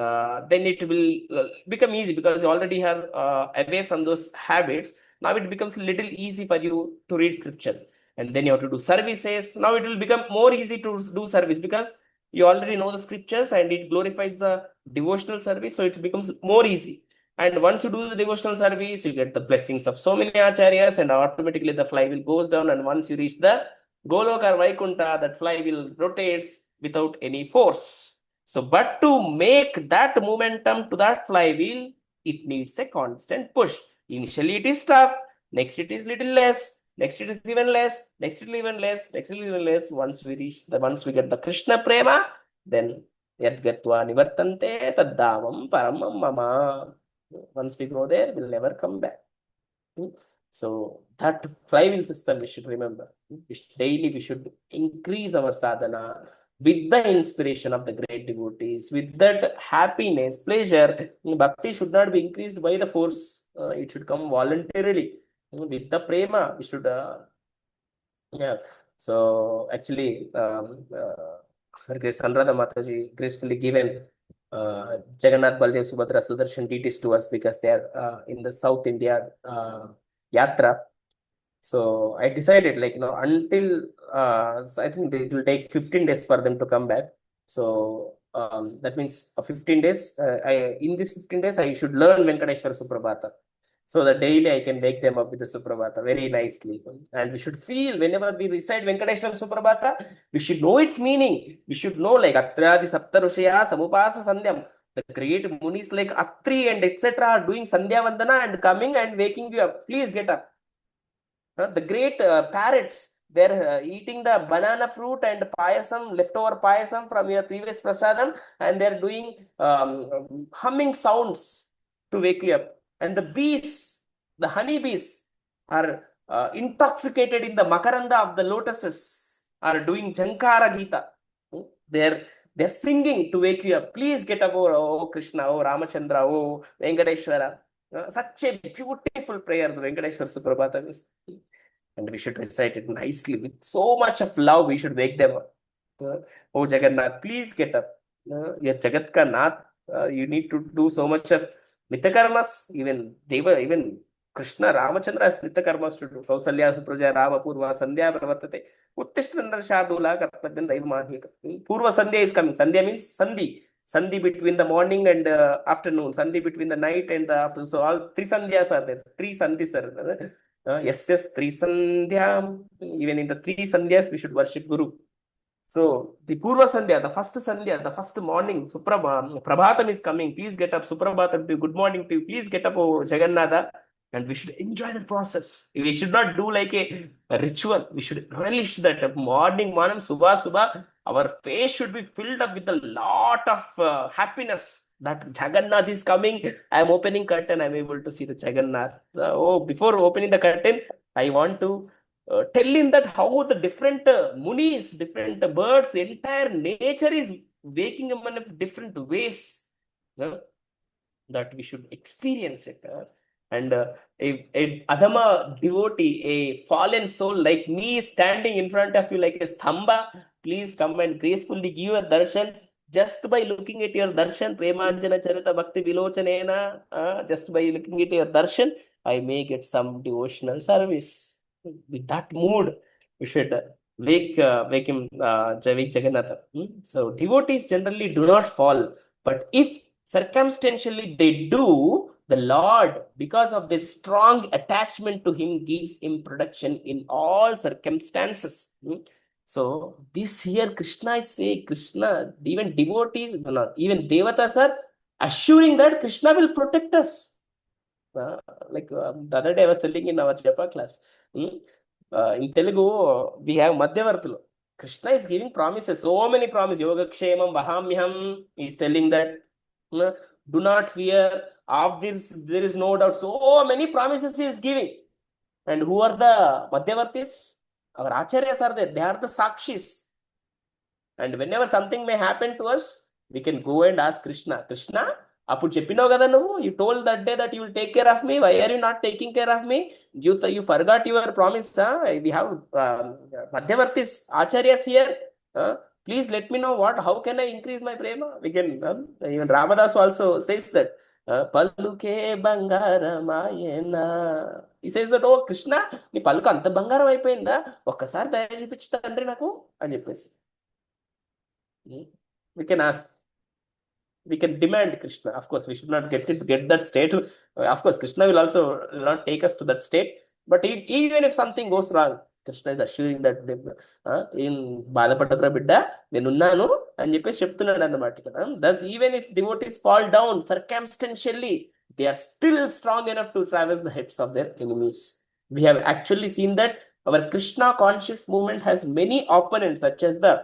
then it will become easy because you already have away from those habits. Now it becomes a little easy for you to read scriptures. And then you have to do services. Now it will become more easy to do service because you already know the scriptures and it glorifies the devotional service. So it becomes more easy. And once you do the devotional service, you get the blessings of so many acharyas, and automatically the flywheel goes down. And once you reach the Goloka or Vaikunta, that flywheel rotates without any force. So, but to make that momentum to that flywheel, it needs a constant push. Initially, it is tough. Next, it is little less. Next, it is even less. Next, it is even less. Next, it is even less. Once we get the Krishna prema, then yad gatva nivartante taddamam paramam mama. Once we go there, we'll never come back. So that flywheel system we should remember. Daily we should increase our sadhana with the inspiration of the great devotees, with that happiness, pleasure. Bhakti should not be increased by the force. It should come voluntarily. With the prema, we should. Yeah. So actually, Anuradha Mataji gracefully given Jagannath, Baldev, Subhadra, Sudarshan deities to us because they are in the South India yatra. So I decided, until I think it will take 15 days for them to come back. So that means 15 days. In these 15 days, I should learn Venkateshwara Suprabhata. So that daily I can wake them up with the Suprabhata very nicely. And we should feel whenever we recite Venkateshwara Suprabhata, we should know its meaning. We should know like Atradi Sapta Rushaya Samupasa Sandhyam. The great munis like Atri and etc. are doing Sandhya Vandana and coming and waking you up. Please get up. The great parrots, they're eating the banana fruit and payasam, leftover payasam from your previous prasadam, and they're doing humming sounds to wake you up. And the bees, the honey bees, are intoxicated in the makaranda of the lotuses, are doing Jankara Gita. They're They're singing to wake you up. Please get up, oh Krishna, oh Ramachandra, oh Venkateshwara. Such a beautiful prayer the Venkateshwara Suprabhatam is. And we should recite it nicely with so much of love. We should wake them up. Oh Jagannath, please get up. You're Jagat ka Nath. You need to do so much of Nityakarmas. Even Krishna, Ramachandra has Nityakarmas to do. Kausalya Supraja Rama Purva Sandhya Pravartate. Uttishtrandar Shadula Kartabyan Daiva Purva Sandhya is coming. Sandhya means Sandhi. Sandhi between the morning and afternoon. Sandhi between the night and the afternoon. So all three Sandhyas are there. Three Sandhis are there. Yes, three Sandhyam. Even in the three Sandhyas, we should worship Guru. So the Purva Sandhya, the first Sandhya, the first morning, Prabhatam is coming. Please get up. Suprabhatam to you. Good morning to you. Please get up, oh Jagannatha. And we should enjoy the process. We should not do like a ritual. We should relish that morning, Subha. Our face should be filled up with a lot of happiness that Jagannath is coming. I am opening curtain. I am able to see the Jagannath. Before opening the curtain, I want to tell him that how the different munis, different birds, entire nature is waking him in different ways. That we should experience it. And a Adama devotee, a fallen soul like me standing in front of you like a stamba, please come and gracefully give a darshan. Just by looking at your darshan, Premanjana Charita Bhakti Vilochanena, just by looking at your darshan, I may get some devotional service. With that mood, we should wake him, wake Jagannatha. So devotees generally do not fall, but if circumstantially they do, the Lord, because of their strong attachment to him, gives him protection in all circumstances. So this here Krishna is saying, Krishna, even devotees, even devatas are assuring that Krishna will protect us. Like the other day I was telling in our Japa class, in Telugu, we have Madhyavartulo. Krishna is giving promises, so many promises. Yoga Kshemam Vahamyam is telling that, do not fear. Of this, there is no doubt. So many promises he is giving. And who are the Madhyavartis? Our Acharyas are there. They are the Sakshis. And whenever something may happen to us, we can go and ask Krishna, Krishna, అప్పుడు చెప్పినావు కదా నువ్వు, you told that day that you will take care of me. Why are you not taking care of me? You forgot your promise. We have Madhyavartis, Acharyas here. Please let me know how can I increase my prema? We can, even Ramadas also says that. పలుకే బంగారమాయేనా. He says that, oh Krishna, నీ పలుకు అంత బంగారం అయిపోయిందా, ఒక్కసారి దయ చూపించు తండ్రి నాకు అని చెప్పేసి. We can ask. We can demand Krishna. Of course, we should not get that state. Of course, Krishna will also not take us to that state. But even if something goes wrong, Krishna is assuring that in బాధపడ్డ బిడ్డ నేనున్నాను అని చెప్పేసి చెప్తున్నాడు అన్నమాట కదా. Thus, even if devotees fall down circumstantially, they are still strong enough to traverse the heads of their enemies. We have actually seen that our Krishna conscious movement has many opponents, such as the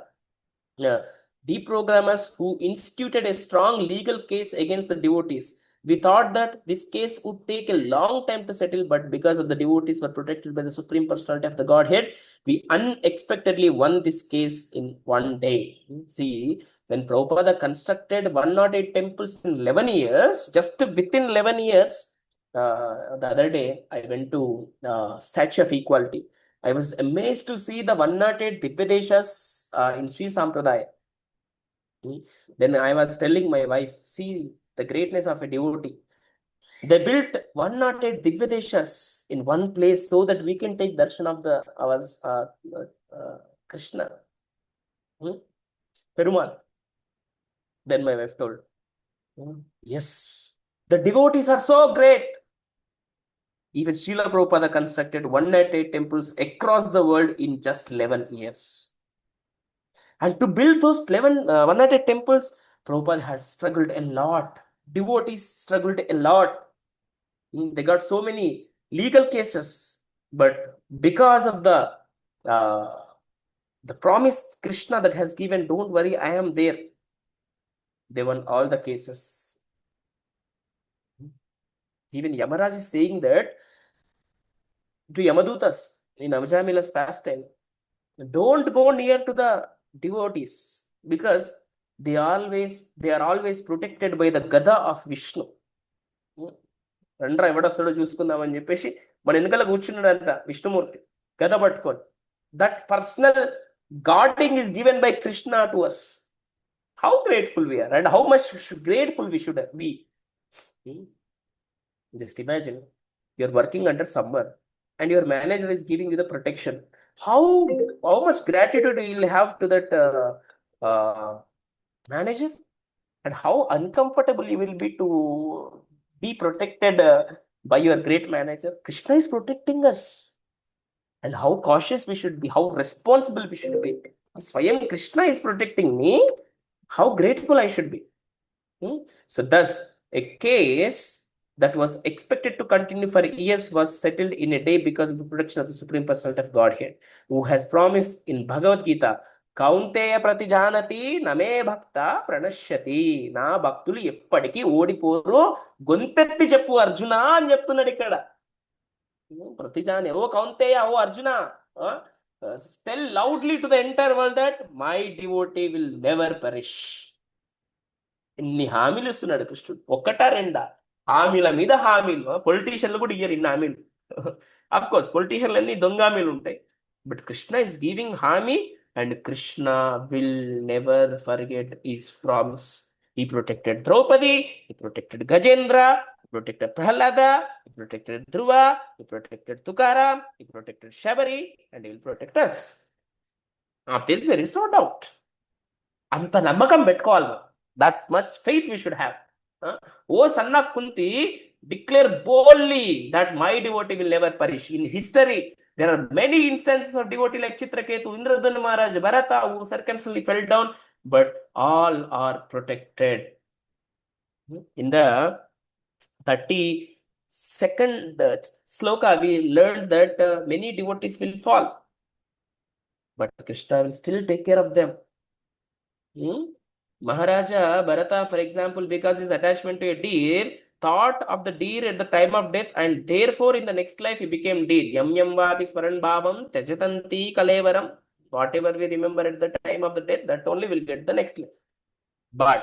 deprogrammers who instituted a strong legal case against the devotees. We thought that this case would take a long time to settle, but because of the devotees were protected by the Supreme Personality of the Godhead, we unexpectedly won this case in one day. See, when Prabhupada constructed 108 temples in 11 years, just within 11 years, the other day I went to Statue of Equality. I was amazed to see the 108 Divyadeshas in Sri Sampradaya. Then I was telling my wife, see the greatness of a devotee. They built 108 Divyadeshas in one place so that we can take darshan of our Krishna, Perumal. Then my wife told, yes, the devotees are so great. Even Srila Prabhupada constructed 108 temples across the world in just 11 years. And to build those 108 temples, Prabhupada had struggled a lot. Devotees struggled a lot. They got so many legal cases. But because of the promise Krishna that has given, don't worry, I am there, they won all the cases. Even Yamaraj is saying that to Yamadutas in Amjamila's pastime, don't go near to the devotees, because they are always protected by the Gada of Vishnu. రండ్రా ఎవడొస్తాడో చూసుకుందామని చెప్పేసి మన వెనకాల కూర్చున్నాడంట విష్ణుమూర్తి గద పట్టుకొని. That personal guarding is given by Krishna to us. How grateful we are, and how much grateful we should be. Just imagine, you're working under someone and your manager is giving you the protection. How much gratitude you will have to that manager, and how uncomfortable you will be to be protected by your great manager. Krishna is protecting us, and how cautious we should be, how responsible we should be. Swayam Krishna is protecting me, how grateful I should be. So thus, a case that was expected to continue for years was settled in a day because of the protection of the Supreme Personality of Godhead, who has promised in Bhagavad Gita, Kaunteya ప్రతిజానతి నమే భక్త ప్రణశ్యతి, నా భక్తులు ఎప్పటికీ ఓడిపోరు, గొంతెత్తి చెప్పు అర్జున అని చెప్తున్నాడు ఇక్కడ. ప్రతిజాని, ఓ కౌంతేయ, ఓ Arjuna, tell loudly to the entire world that my devotee will never perish. ఇన్ని హామీలు ఇస్తున్నాడు కృష్ణుడు. ఒక్కటా రెండా? హామీల మీద హామీలు. పొలిటీషియన్లు కూడా ఇయ్యరు ఇన్ని హామీలు. అఫ్ కోర్స్ పొలిటీషియన్లు అన్ని దొంగ హామీలు ఉంటాయి, బట్ కృష్ణ ఇస్ గివింగ్ హామీ, and Krishna will never forget his promise. He protected Draupadi, he protected Gajendra, he protected Prahlada, he protected Dhruva, he protected Tukaram, he protected Shabari, and he will protect us. Of this there is no doubt. Anta namakam pettukoవాలి. That much faith we should have. O son of Kunti, declare boldly that my devotee will never perish. In history, there are many instances of devotee like Chitraketu, Indradhanu Maharaj, Bharata, who circumstantially fell down, but all are protected. In the 32nd sloka, we learned that many devotees will fall, but Krishna will still take care of them. Maharaja Bharata, for example, because his attachment to a deer, thought of the deer at the time of death, and therefore in the next life he became deer. Yam yam vapi smaran bhavam tyajatanti kalevaram. Whatever we remember at the time of the death, that only will get the next life. But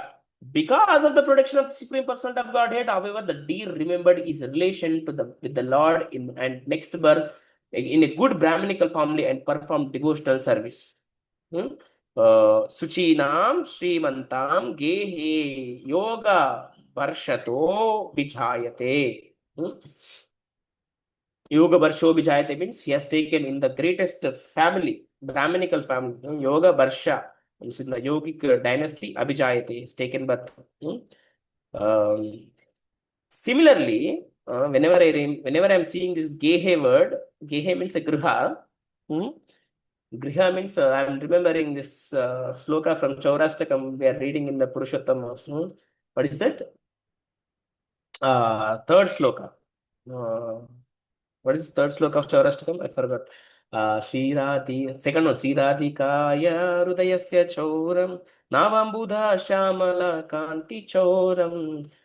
because of the protection of the Supreme Personality of Godhead, however, the deer remembered his relation with the Lord and next birth in a good Brahminical family and performed devotional service. Suchinam Srimantam Gehe Yoga Varshato Vijayate. Yoga Varsho Vijayate means he has taken in the greatest family, Brahminical family, Yoga Varsha, means in the yogic dynasty, Abhijayate is taken birth. Similarly, whenever I am seeing this Gehe word, Gehe means a Griha. Griha means, I am remembering this sloka from Chaurashtakam we are reading in the Purushottam. What is it? Third sloka. What is the third sloka of Chaurashtakam? I forgot. Second one. Sriradhikaya Rudayasya Chauram Navambudha Shamala Kanti Chauram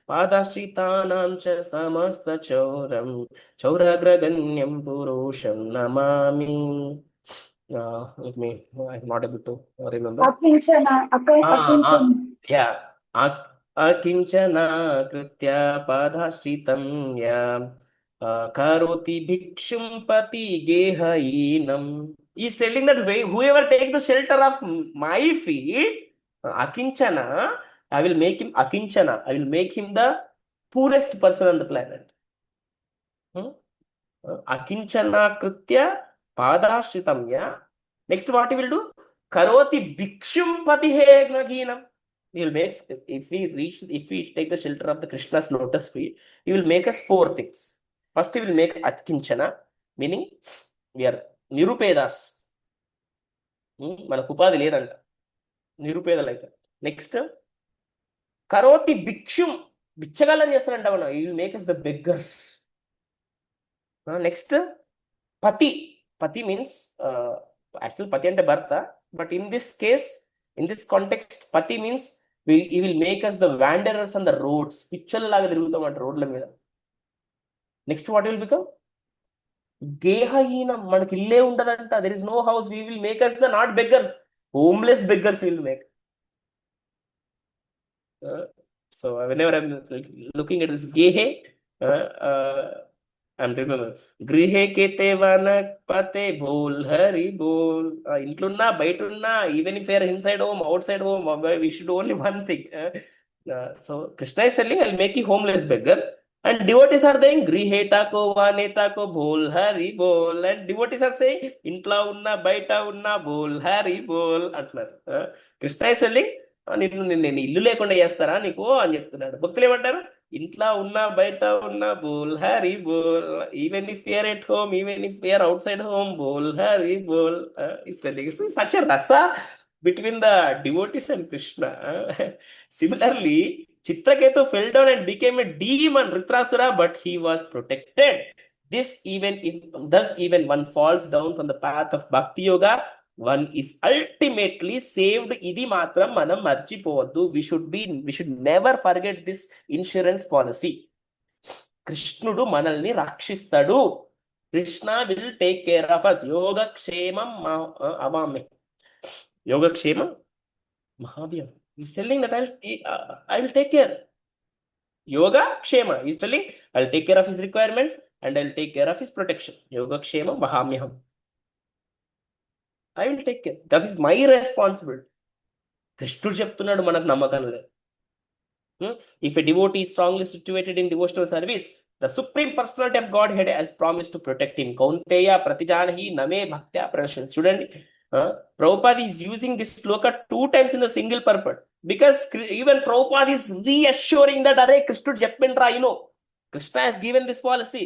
Padashritanam Cha Samasta Chauram Chauragraganyam Purusham Namami. I'm not able to remember. Akinchana. Yeah. Akinchana Kritya Padashritam Ya Karoti Bhikshum Pati Gehainam. He's telling that whoever takes the shelter of my feet, Akinchana, I will make him Akinchana. I will make him the poorest person on the planet. Akinchana Kritya Padashritamya. Next, what he will do? Karoti Bhikshum Patihe Gnaginam. He will make, if we take the shelter of the Krishna's lotus feet, he will make us 4 things. First, he will make Atkinchana, meaning we are Nirupedas. Manaku upadi ledanta. Nirupedalaita. Next, Karoti Bhikshum. Bichagalan chestaranta mana. He will make us the beggars. Next, Pati. Pati means, actually Pati ante Bharta, but in this case, in this context, Pati means he will make us the wanderers on the roads. Pichallalaga tirugutam roadla meeda. Next, what will become? Gehahinam. Manaki ille undadanta. There is no house. We will make us the not beggars. Homeless beggars we will make. So whenever I'm like, looking at this gehe, I'm remember grihe kete vana pate bol hari bol. Intlunna, baitunna, even if we are inside home, outside home, we should do only one thing. So Krishna is telling, I'll make you homeless beggar. And devotees are saying, Griheta ko vaneta ko bol hari bol. And devotees are saying, Intla unna, baita unna, bol hari bol. Krishna is telling, నేను ఇల్లు లేకుండా చేస్తారా నీకు అని చెప్తున్నాడు. భక్తులు ఏమంటారు? ఇంట్లో ఉన్నా బయట ఉన్నా బోల్ హరి బోల్, even if you're at home, even if you're outside home, బోల్ హరి బోల్. Such a rasa between the devotees and Krishna. Similarly, Chitraketu fell down and became a demon, Ritrasura, but he was protected. Thus even one falls down from the path of Bhakti Yoga, one is ultimately saved. Idi matram manam marchipovoddu. We should never forget this insurance policy. Krishnudu manalni rakshistadu. Krishna will take care of us. Yoga kshemam avame. Yoga kshemam mahavyam. He's telling that I will take care. Yoga kshema. He's telling I'll take care of his requirements and I'll take care of his protection. Yoga kshema mahamyam. I will take care. That is my responsibility. కృష్ణుడు చెప్తున్నాడు, మనకు నమ్మకం లేదు. If a devotee is strongly situated in devotional service, the Supreme Personality of Godhead has promised to protect him. Kaunteya pratijanahi name bhaktya pranashan. Student, Prabhupada is using this sloka 2 times in a single purport, because even Prabhupada is reassuring that, Are Krishna Japindra, Krishna has given this policy.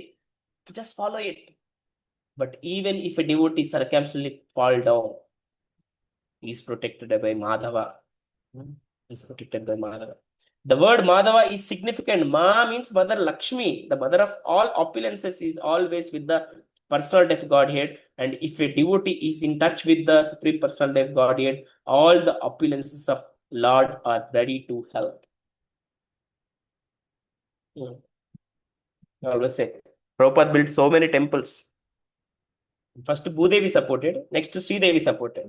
Just follow it. But even if a devotee circumstantially fall down, he is protected by Madhava. Is protected by Madhava. The word Madhava is significant. Ma means Mother Lakshmi. The mother of all opulences is always with the personality of Godhead. And if a devotee is in touch with the Supreme Personality of Godhead, all the opulences of Lord are ready to help. I always say, Prabhupada built so many temples. First, Bhudevi supported. Next, Sridevi supported.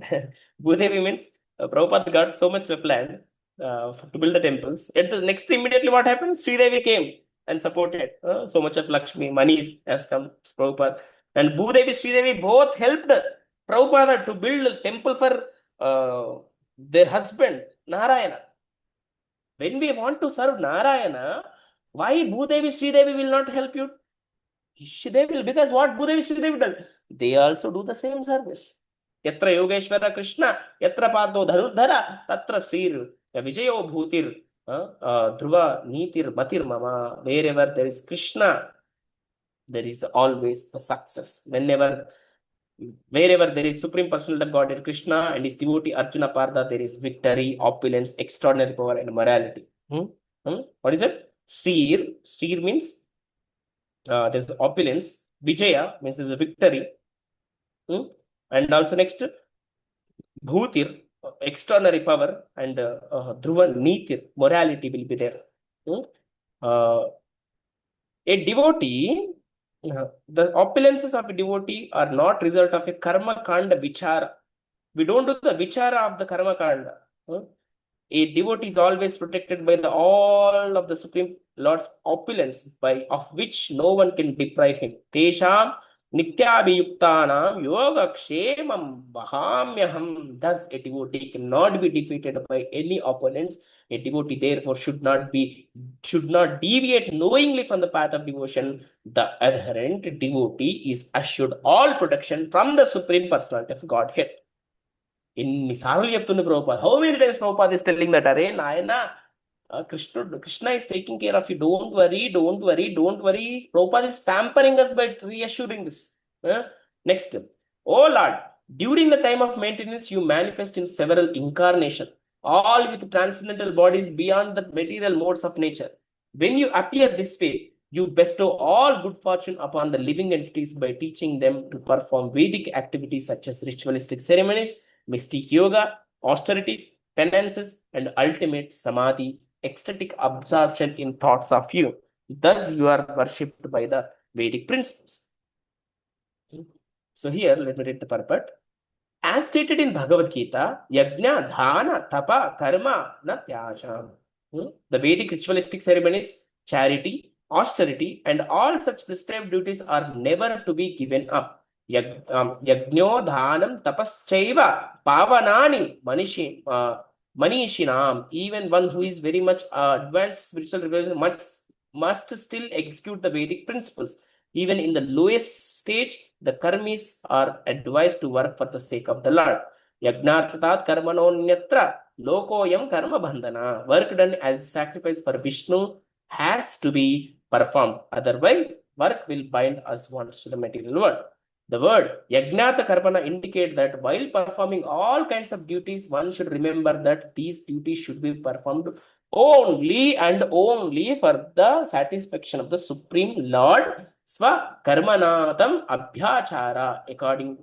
Bhudevi means Prabhupada got so much of land to build the temples. At the next, immediately what happened? Sridevi came and supported. So much of Lakshmi, money has come to Prabhupada. And Bhudevi, Sridevi both helped Prabhupada to build a temple for their husband, Narayana. When we want to serve Narayana, why Bhudevi, Sridevi will not help you? They will, because what Bhudevi, Sridevi does, they also do the same service. Yatra Yogeshwara Krishna, Yatra Partho Dharudhara, Tatra Sir Vijayo Bhutir, Dhruva Nitir Matir Mama. Wherever there is Krishna, there is always the success. Wherever there is Supreme Personality of Godhead Krishna and his devotee Arjuna Partha, there is victory, opulence, extraordinary power, and morality. What is it? Sir means there's opulence. Vijaya means there's a victory. And also next, Bhutir, extraordinary power, and Dhruva Nitir, morality will be there. A devotee, the opulences of a devotee are not result of a karma kanda vichara. We don't do the vichara of the karma kanda. A devotee is always protected by all of the Supreme Lord's opulence, of which no one can deprive him. Tesham Nityabhiyuktanam yoga kshemam vahamyaham. Thus, a devotee cannot be defeated by any opponents. A devotee therefore should not deviate knowingly from the path of devotion. The adherent devotee is assured all protection from the Supreme Personality of Godhead. ఎన్నిసార్లు చెప్తుంది Prabhupada? How many times Prabhupada is telling that, Are Nayana, Krishna is taking care of you. Don't worry. Prabhupada is pampering us by reassuring this. Next, oh Lord, during the time of maintenance, you manifest in several incarnations, all with transcendental bodies beyond the material modes of nature. When you appear this way, you bestow all good fortune upon the living entities by teaching them to perform Vedic activities such as ritualistic ceremonies, mystic yoga, austerities, penances, and ultimate samadhi, ecstatic absorption in thoughts of you. Thus, you are worshipped by the Vedic principles. So here, let me read the purport. As stated in Bhagavad Gita, Yajna, Dhana, Tapa, Karma, na tyajam. The Vedic ritualistic ceremonies, charity, austerity, and all such prescribed duties are never to be given up. Yajno dhanam tapaschaiva pavanani manishinam. Even one who is very much advanced spiritual revelation must still execute the Vedic principles. Even in the lowest stage, the karmis are advised to work for the sake of the Lord. Yagnarthatat karmanonyatra lokoyam karma bandhana. Work done as sacrifice for Vishnu has to be performed. Otherwise, work will bind us once to the material world. The word Yagnata Karmana indicate that while performing all kinds of duties, one should remember that these duties should be performed only and only for the satisfaction of the Supreme Lord. Swa Karmanatam Abhyachara. According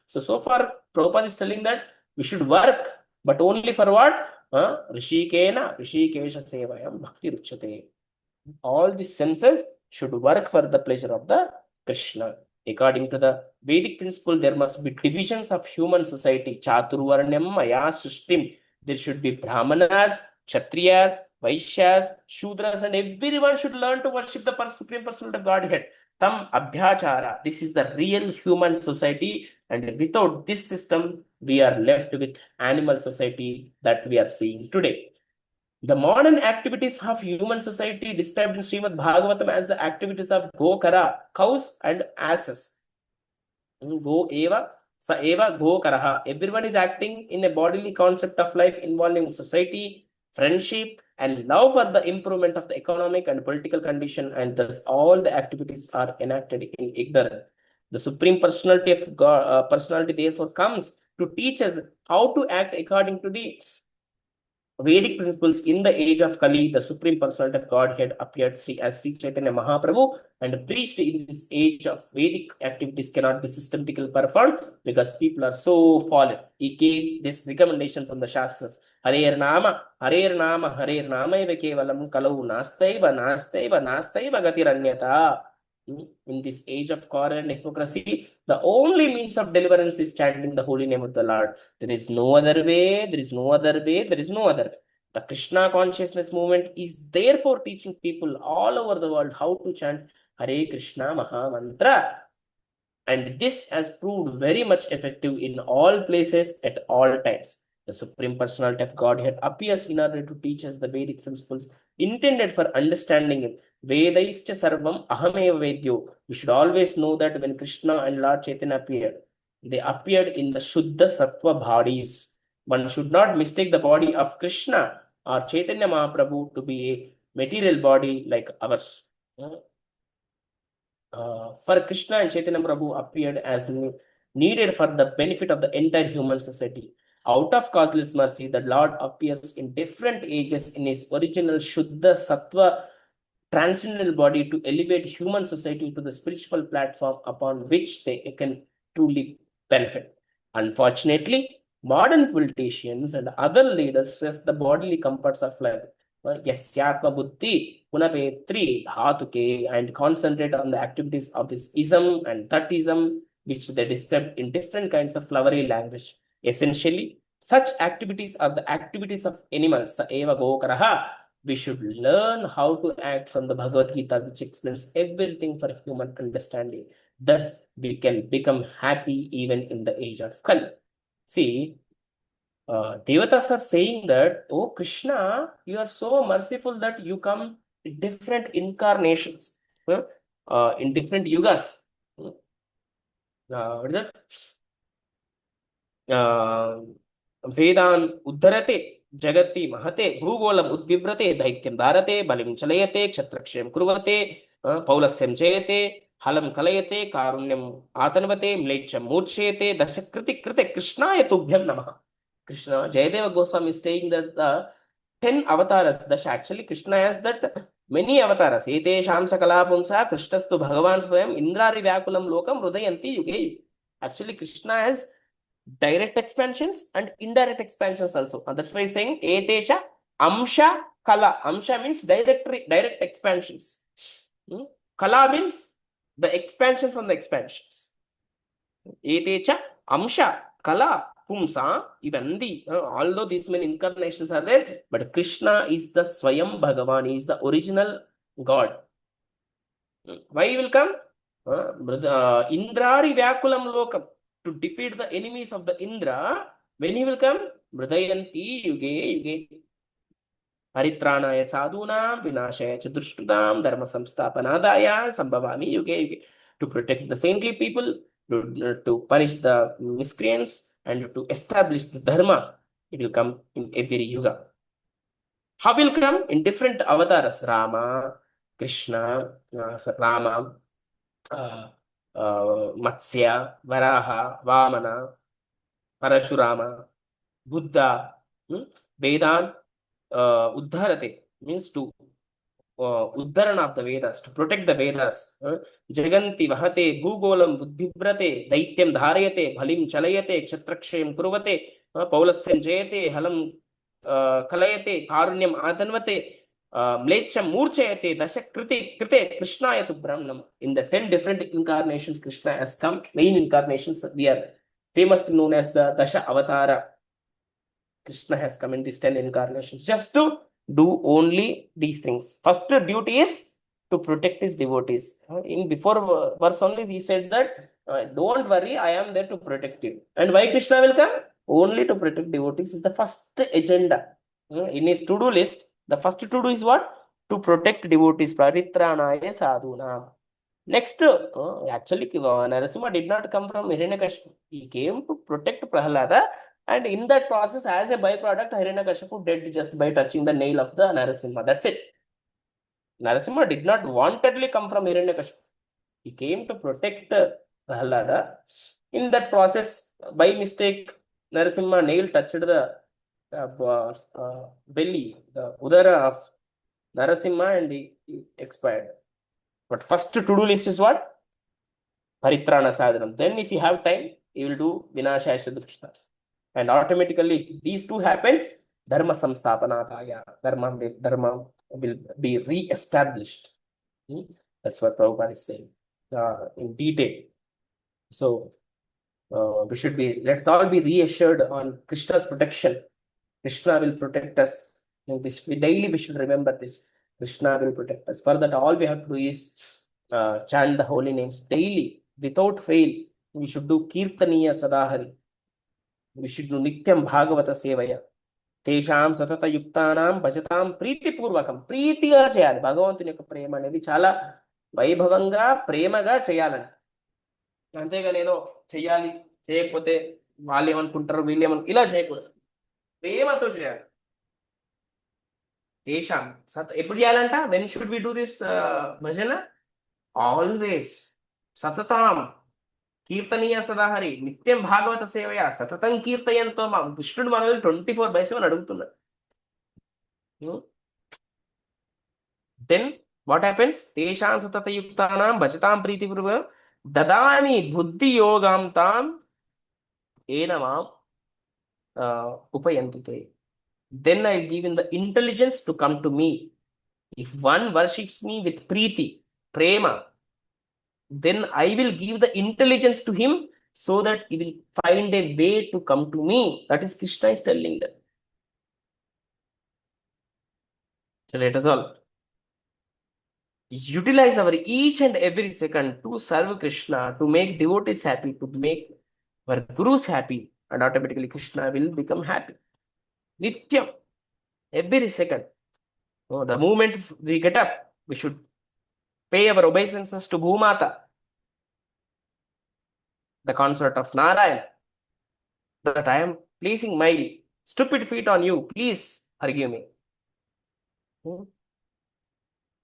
so far Prabhupada is telling that we should work, but only for what? Rishikena Rishikesha Sevayam Bhakti Ruchate. All the senses should work for the pleasure of the Krishna. According to the Vedic principle, there must be divisions of human society. Chaturvarnyam Maya Srishtim. There should be Brahmanas, Kshatriyas, Vaishyas, Shudras, and everyone should learn to worship the Supreme Personality of Godhead. Tam Abhyachara. This is the real human society, and without this system, we are left with animal society that we are seeing today. The modern activities of human society described in Srimad Bhagavatam as the activities of Gokara, cows and asses. Go eva, sa eva Gokaraha. Everyone is acting in a bodily concept of life involving society, friendship, and love for the improvement of the economic and political condition, and thus all the activities are enacted in ignorance. The Supreme Personality of God, personality therefore comes to teach us how to act according to the Vedic principles. In the age of Kali, the Supreme Personality of Godhead appeared as Sri Chaitanya Mahaprabhu and preached in this age of Vedic activities cannot be systematically performed because people are so fallen. He gave this recommendation from the Shastras. Harer Nama, Harer Nama, Harer Nama eva kevalam kalau nastaiva, nastaiva, nastaiva gatiranyata. In this age of corruption and hypocrisy, the only means of deliverance is chanting the holy name of the Lord. There is no other way, there is no other way, there is no other way. The Krishna consciousness movement is therefore teaching people all over the world how to chant Hare Krishna Maha Mantra. And this has proved very much effective in all places at all times. The Supreme Personality of Godhead appears in order to teach us the Vedic principles intended for understanding it. Vedaischa sarvam ahameva vedyo. We should always know that when Krishna and Lord Chaitanya appeared, they appeared in the Shuddha Sattva bodies. One should not mistake the body of Krishna or Chaitanya Mahaprabhu to be a material body like ours. For Krishna and Chaitanya Prabhu appeared as needed for the benefit of the entire human society. Out of causeless mercy, the Lord appears in different ages in his original Shuddha Sattva transcendental body to elevate human society to the spiritual platform upon which they can truly benefit. Unfortunately, modern politicians and other leaders stress the bodily comforts of life. Yasyatma buddhi punapetri dhatuke, and concentrate on the activities of this ism and that ism, which they describe in different kinds of flowery language. Essentially, such activities are the activities of animals. Sa eva gokaraha. We should learn how to act from the Bhagavad Gita, which explains everything for human understanding. Thus, we can become happy even in the age of Kali. See, Devatas are saying that, oh Krishna, you are so merciful that you come in different incarnations, in different yugas. What is that? Vedan uddharate jagati mahate bhugolam udvivrate daityam dharate balim chalayate kshatrakshyam kurvate paulasyam jayate halam kalayate karunyam atanvate mlecham murchayate dashakriti krite krishnaya tubhyam namah. Krishna, Jayadeva Goswami is saying that the 10 avatars, Dasha, actually Krishna has that many avatars. Ete Shamsa Kalapumsa, Krishnastu Bhagavan Swayam, Indrari Vyakulam Lokam, Rudayanti Yuge. Actually, Krishna has direct expansions and indirect expansions also. And that's why he's saying Etesha Amsha Kala. Amsha means direct expansions. Kala means the expansion from the expansions. Etecha Amsha Kala Pumsa, Ivandi, although these many incarnations are there, but Krishna is the Swayam Bhagavan, he is the original God. Why he will come? Indrari Vyakulam Lokam, to defeat the enemies of the Indra. When he will come? Mridayanti Yuge Yuge. Paritranaya sadhunam vinashaya chadushtutam dharma samsthapanadaya sambhavami yuge yuge. To protect the saintly people, to punish the miscreants, and to establish the dharma. It will come in every yuga. How will come? In different avatars. Rama, Krishna, Rama, Matsya, Varaha, Vamana, Parashurama, Buddha, Vedan, Uddharate, means to Uddharana of the Vedas, to protect the Vedas. Jaganti Vahate, Bhugolam Buddhibrate, Daityam Dharayate, Bhalim Chalayate, Kshatrakshem Kurvate, Paulasyan Jayate, Halam Kalayate, Karunyam Adanvate, Mlecham Murchayate, Dasha Krite, Krishnaya to Brahmanam. In the 10 different incarnations, Krishna has come, main incarnations, we are famously known as the Dasha Avatara. Krishna has come in these 10 incarnations just to do only these things. First duty is to protect his devotees. In before verse only he said that don't worry, I am there to protect you. And why Krishna will come? Only to protect devotees is the first agenda. In his to-do list, the first to-do is what? To protect devotees. Paritranaya sadhunam. Next, actually, Narasimha did not come from Hiranyakashipu. He came to protect Prahlada, and in that process, as a byproduct, Hiranyakashipu dead just by touching the nail of the Narasimha. That's it. Narasimha did not wantedly come from Hiranyakashipu. He came to protect Prahlada. In that process, by mistake, Narasimha nail touched the belly, the udara of Narasimha, and he expired. But first to-do list is what? Paritrana sadhanam. Then if you have time, you will do Vinashaya Dushta. And automatically, if these two happens, Dharma Samsthapanataya, Dharma will be re-established. That's what Prabhupada is saying in detail. So let's all be reassured on Krishna's protection. Krishna will protect us. Daily we should remember this. Krishna will protect us. For that, all we have to do is chant the holy names daily, without fail. We should do Kirtaniya Sadahari. We should do Nityam Bhagavata Sevaya. Tesham Satata Yuktanam Bhajatam Priti Purvakam. Pritiga cheyali. Bhagavantuని యొక్క ప్రేమ అనేది చాలా వైభవంగా ప్రేమగా చేయాలని. అంతేగాని ఏదో చెయ్యాలి, చేయకపోతే వాళ్ళు ఏమనుకుంటారు, వీళ్ళు ఏమనుకుంటారు, ఇలా చేయకూడదు. ప్రేమతో చేయాలి. Tesham. ఎప్పుడు చేయాలంట? When should we do this bhajana? Always. Satatam. Kirtaniya Sadahari. Nityam Bhagavata Sevaya. Satatam Kirtayanto Mam. Krishnuడు మనల్ని 24/7 అడుగుతున్నాడు. Then what happens? Tesham Satata Yuktanam Bhajatam Priti Purva Dadami Buddhi Yogam Tam Enamam Upayantite. Then I give him the intelligence to come to me. If one worships me with Preeti, Prema, then I will give the intelligence to him so that he will find a way to come to me. That is Krishna is telling them. So let us all utilize our each and every second to serve Krishna, to make devotees happy, to make our gurus happy, and automatically Krishna will become happy. Nityam, every second. The moment we get up, we should pay our obeisances to Bhumata, the consort of Narayana, that I am placing my stupid feet on you. Please forgive me.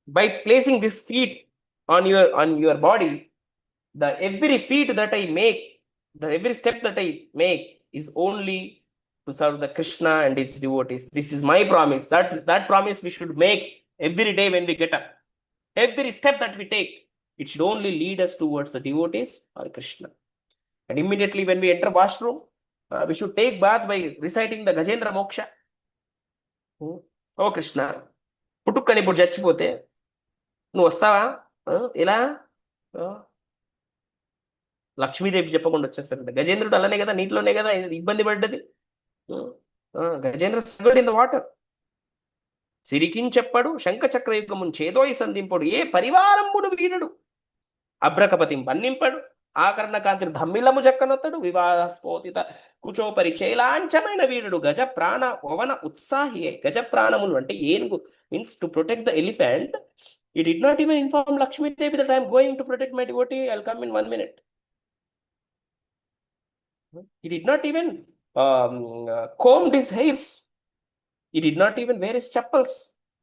By placing this feet on your body, the every feet that I make, the every step that I make is only to serve the Krishna and his devotees. This is my promise. That promise we should make every day when we get up. Every step that we take, it should only lead us towards the devotees or Krishna. And immediately when we enter washroom, we should take bath by reciting the Gajendra Moksha. Oh Krishna, పుట్టుక్కని ఇప్పుడు చచ్చిపోతే నువ్వు వస్తావా? ఎలా? లక్ష్మీదేవి చెప్పకుండా వచ్చేస్తారంట. గజేంద్రుడు అలానే కదా, నీటిలోనే కదా ఇబ్బంది పడ్డది. Gajendra struggled in the water. సిరికించెప్పడు శంఖచక్రయుగమున్ చేదోయి సంధింపడు, ఏ పరివారంబును వీడుడు అభ్రకపతిం పన్నింపడు, ఆకర్ణ కాంతి ధమ్మిలము జక్కనొత్తడు, వివాదస్ఫోతిత కుచోపరి చేలాంచమైన వీరుడు, గజ ప్రాణ పవన ఉత్సాహి. గజ ప్రాణములు అంటే ఏనుగు, means to protect the elephant. He did not even inform Lakshmi Devi that I am going to protect my devotee. I'll come in 1 minute. He did not even combed his hairs. He did not even wear his chappals.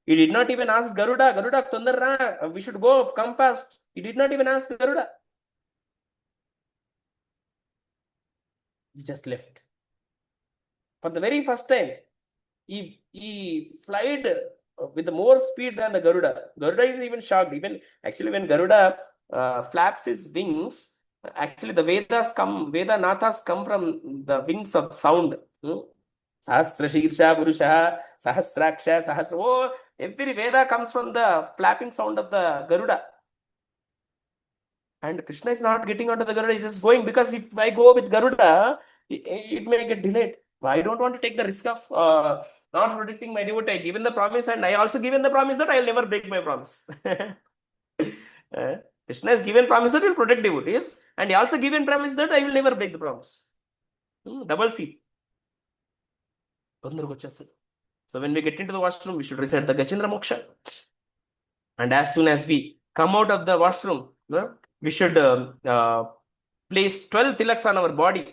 He did not even ask Garuda, Garuda, Tondara, we should go, come fast. He did not even ask Garuda. He just left. For the very first time, he flied with more speed than the Garuda. Garuda is even shocked. Even actually, when Garuda flaps his wings, actually the Vedanathas come from the wings of sound. Sahasra Shirsha Purusha, Sahasraksha, Sahasra. Oh, every Veda comes from the flapping sound of the Garuda. And Krishna is not getting onto the Garuda, he's just going, because if I go with Garuda, it may get delayed. I don't want to take the risk of not protecting my devotee. I given the promise, and I also given the promise that I will never break my promise. Krishna has given promise that he will protect devotees, and he also given promise that I will never break the promise. Double seat. So when we get into the washroom, we should recite the Gachindra Moksha. And as soon as we come out of the washroom, we should place 12 tilaks on our body,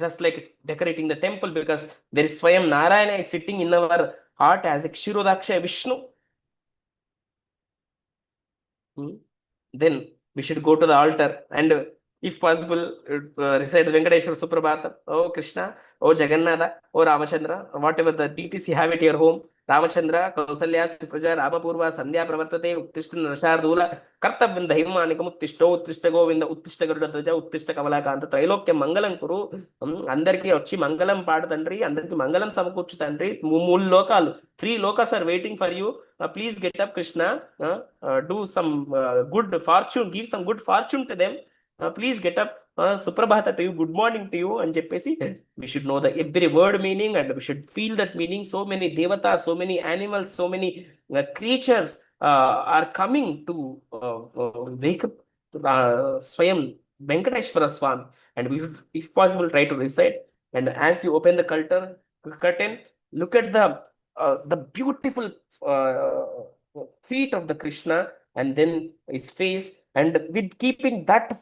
just like decorating the temple, because there is Swayam Narayana is sitting in our heart as a Kshirodaksha Vishnu. Then we should go to the altar and, if possible, recite Venkateshwara Suprabhatam. Oh Krishna, oh Jagannatha, oh Ramachandra, whatever the deities you have at your home. Ramachandra, Kausalya, Supraja, Ramapurva, Sandhya Pravartate, Uttishta Nashardula, Kartavinda Himanikam, Uttishto, Uttishta Govinda, Uttishta Garudatwaja, Uttishta Kavalakanta, Trailokya Mangalam Kuru, Andarki Ochi Mangalam Padatandri, Andarki Mangalam Samakuchitandri, Mul Lokalu. 3 lokas are waiting for you. Please get up, Krishna. Do some good fortune, give some good fortune to them. Please get up. Suprabhata to you, good morning to you, and Jeppesi. We should know the every word meaning, and we should feel that meaning. So many devatas, so many animals, so many creatures are coming to wake up Swayam Venkateshwara Swami, and we should, if possible, try to recite. And as you open the curtain, look at the beautiful feet of the Krishna, and then his face, and with keeping that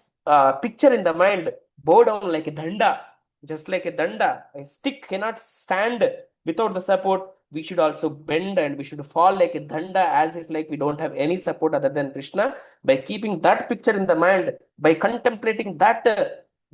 picture in the mind, bow down like a danda, just like a danda. A stick cannot stand without the support. We should also bend, and we should fall like a danda, as if like we don't have any support other than Krishna. By keeping that picture in the mind, by contemplating that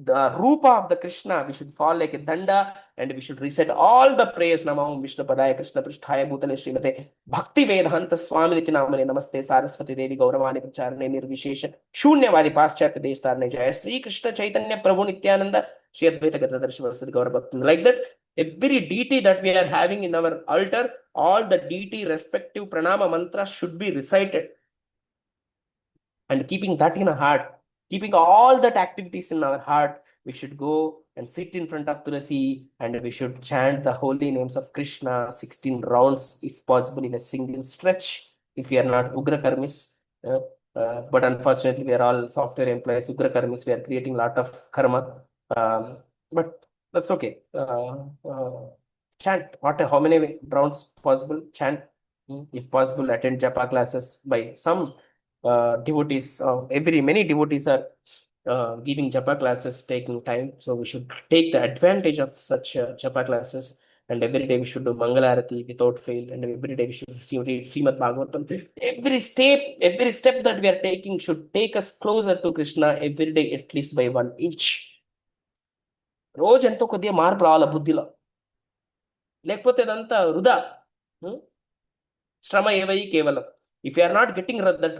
the rupa of the Krishna, we should fall like a danda, and we should recite all the prayers. Namaham Vishnu Padaya Krishna Pristhaya Bhutale Srimate Bhakti Vedanta Swami Namane Namaste Saraswati Devi Gauravani Pracharane Nirvishesha Shunyavadi Paschatya Deshtarne Jaya Sri Krishna Chaitanya Prabhu Nityananda Shri Advaita Gadadhar Shivasadi Gauravakti. Like that, every deity that we are having in our altar, all the deity respective pranama mantras should be recited. And keeping that in our heart, keeping all that activities in our heart, we should go and sit in front of Tulasi, and we should chant the holy names of Krishna 16 rounds, if possible, in a single stretch, if we are not Ugra Karmis. But unfortunately, we are all software employees. Ugra Karmis, we are creating a lot of karma. But that's okay. Chant how many rounds possible, chant. If possible, attend japa classes by some devotees. Many devotees are giving japa classes, taking time. So we should take the advantage of such japa classes. And every day we should do Mangalarati without fail. And every day we should read Srimad Bhagavatam. Every step that we are taking should take us closer to Krishna every day, at least by 1 inch. రోజు ఎంతో కొద్దిగా మార్పు రావాలి బుద్ధిలో, లేకపోతే అదంతా వృధా. శ్రమ ఏవై కేవలం. If you are not getting that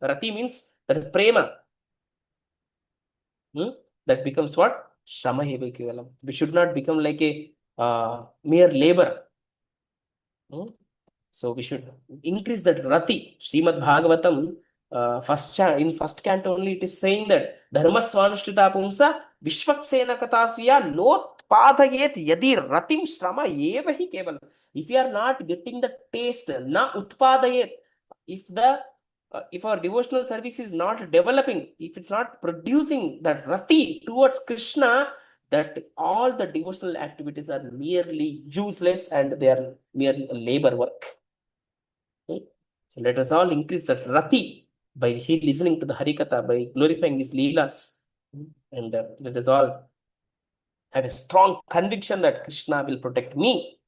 rati means that prema, that becomes what? Shrama eva kevalam. We should not become like a mere labor. So we should increase that rati. Srimad Bhagavatam in first canto only it is saying that dharma svanushtita pumsa vishwaksena katasuya lotpadayet yadi ratim shrama eva hi kevalam. If you are not getting the taste, na utpadayet, if our devotional service is not developing, if it's not producing that rati towards Krishna, that all the devotional activities are merely useless and they are merely a labor work. Okay? So let us all increase that rati by listening to the Harikatha, by glorifying his Leelas. And let us all have a strong conviction that Krishna will protect me.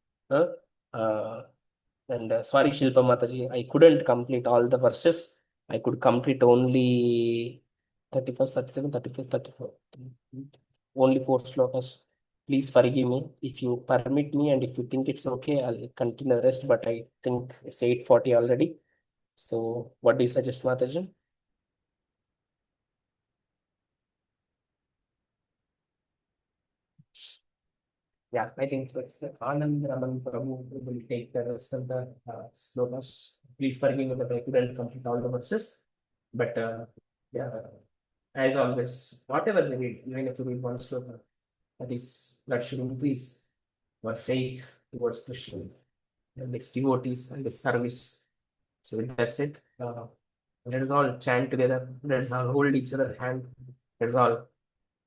Sorry, Shilpa Mataji, I couldn't complete all the verses. I could complete only 31st, 37, 35, 34. Only 4 slokas. Please forgive me. If you permit me and if you think it's okay, I'll continue the rest, but I think it's 8:40 already. So what do you suggest, Mataji? Yeah, I think that's the Anand Raman Prabhu will take the rest of the slokas. Please forgive me that I couldn't complete all the verses. But yeah, as always, whatever we read, even if we read one sloka, that should increase our faith towards Krishna and its devotees and its service. So with that said, let us all chant together. Let us all hold each other's hand. Let us all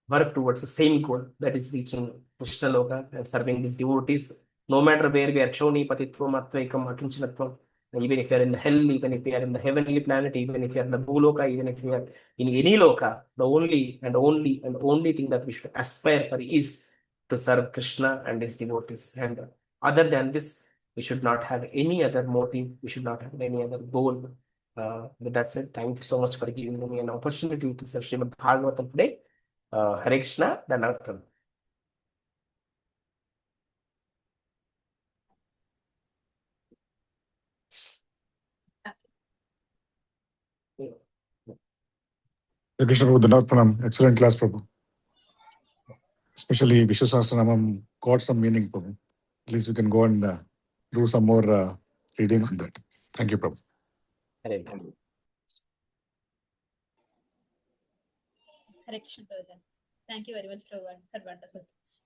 work towards the same goal, that is reaching Krishna Loka and serving these devotees. No matter where we are, Kshoni, Patitvam, Atvaikam, Akinchanatvam, even if you are in the hell, even if you are in the heavenly planet, even if you are in the Bhuloka, even if you are in any Loka, the only thing that we should aspire for is to serve Krishna and his devotees. And other than this, we should not have any other motive, we should not have any other goal. With that said, thank you so much for giving me an opportunity to serve Srimad Bhagavatam today. Hare Krishna, Dandavat. Hare Krishna Prabhu, Dandavat Pranam. Excellent class, Prabhu. Especially Vishwasahasranamam got some meaning, Prabhu. At least we can go and do some more reading on that. Thank you, Prabhu. Hare Hare Krishna, Prabhu. Thank you very much, Prabhu, for wonderful things.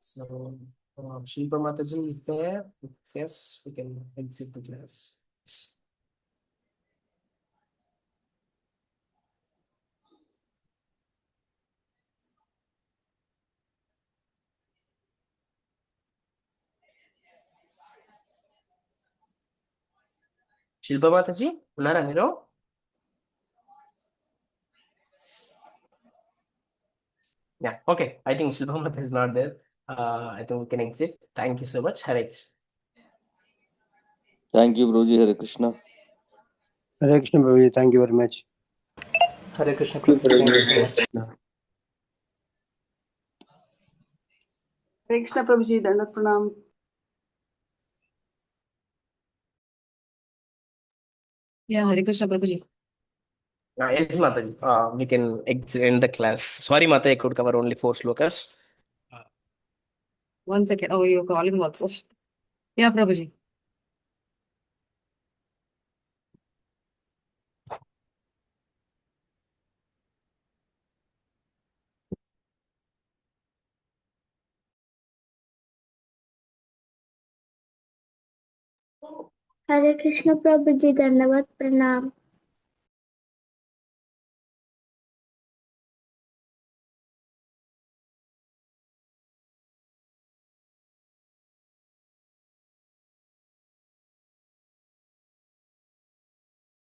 So, Shilpa Mataji is there. Yes, we can exit the class. Shilpa Mataji, Unara Miro? Yeah, okay. I think Shilpa Mataji is not there. I think we can exit. Thank you so much. Hare Krishna. Thank you, Prabhuji. Hare Krishna. Hare Krishna, Prabhuji. Thank you very much. Hare Krishna, Prabhu. Thank you so much. Hare Krishna Prabhuji, Dandavat Pranam. Yeah, Hare Krishna Prabhuji. Yes, Mataji. We can end the class. Sorry, Mata, I could cover only 4 slokas. 1 second. Oh, you're calling also. Yeah, Prabhuji. Hare Krishna Prabhuji, Dandavat Pranam.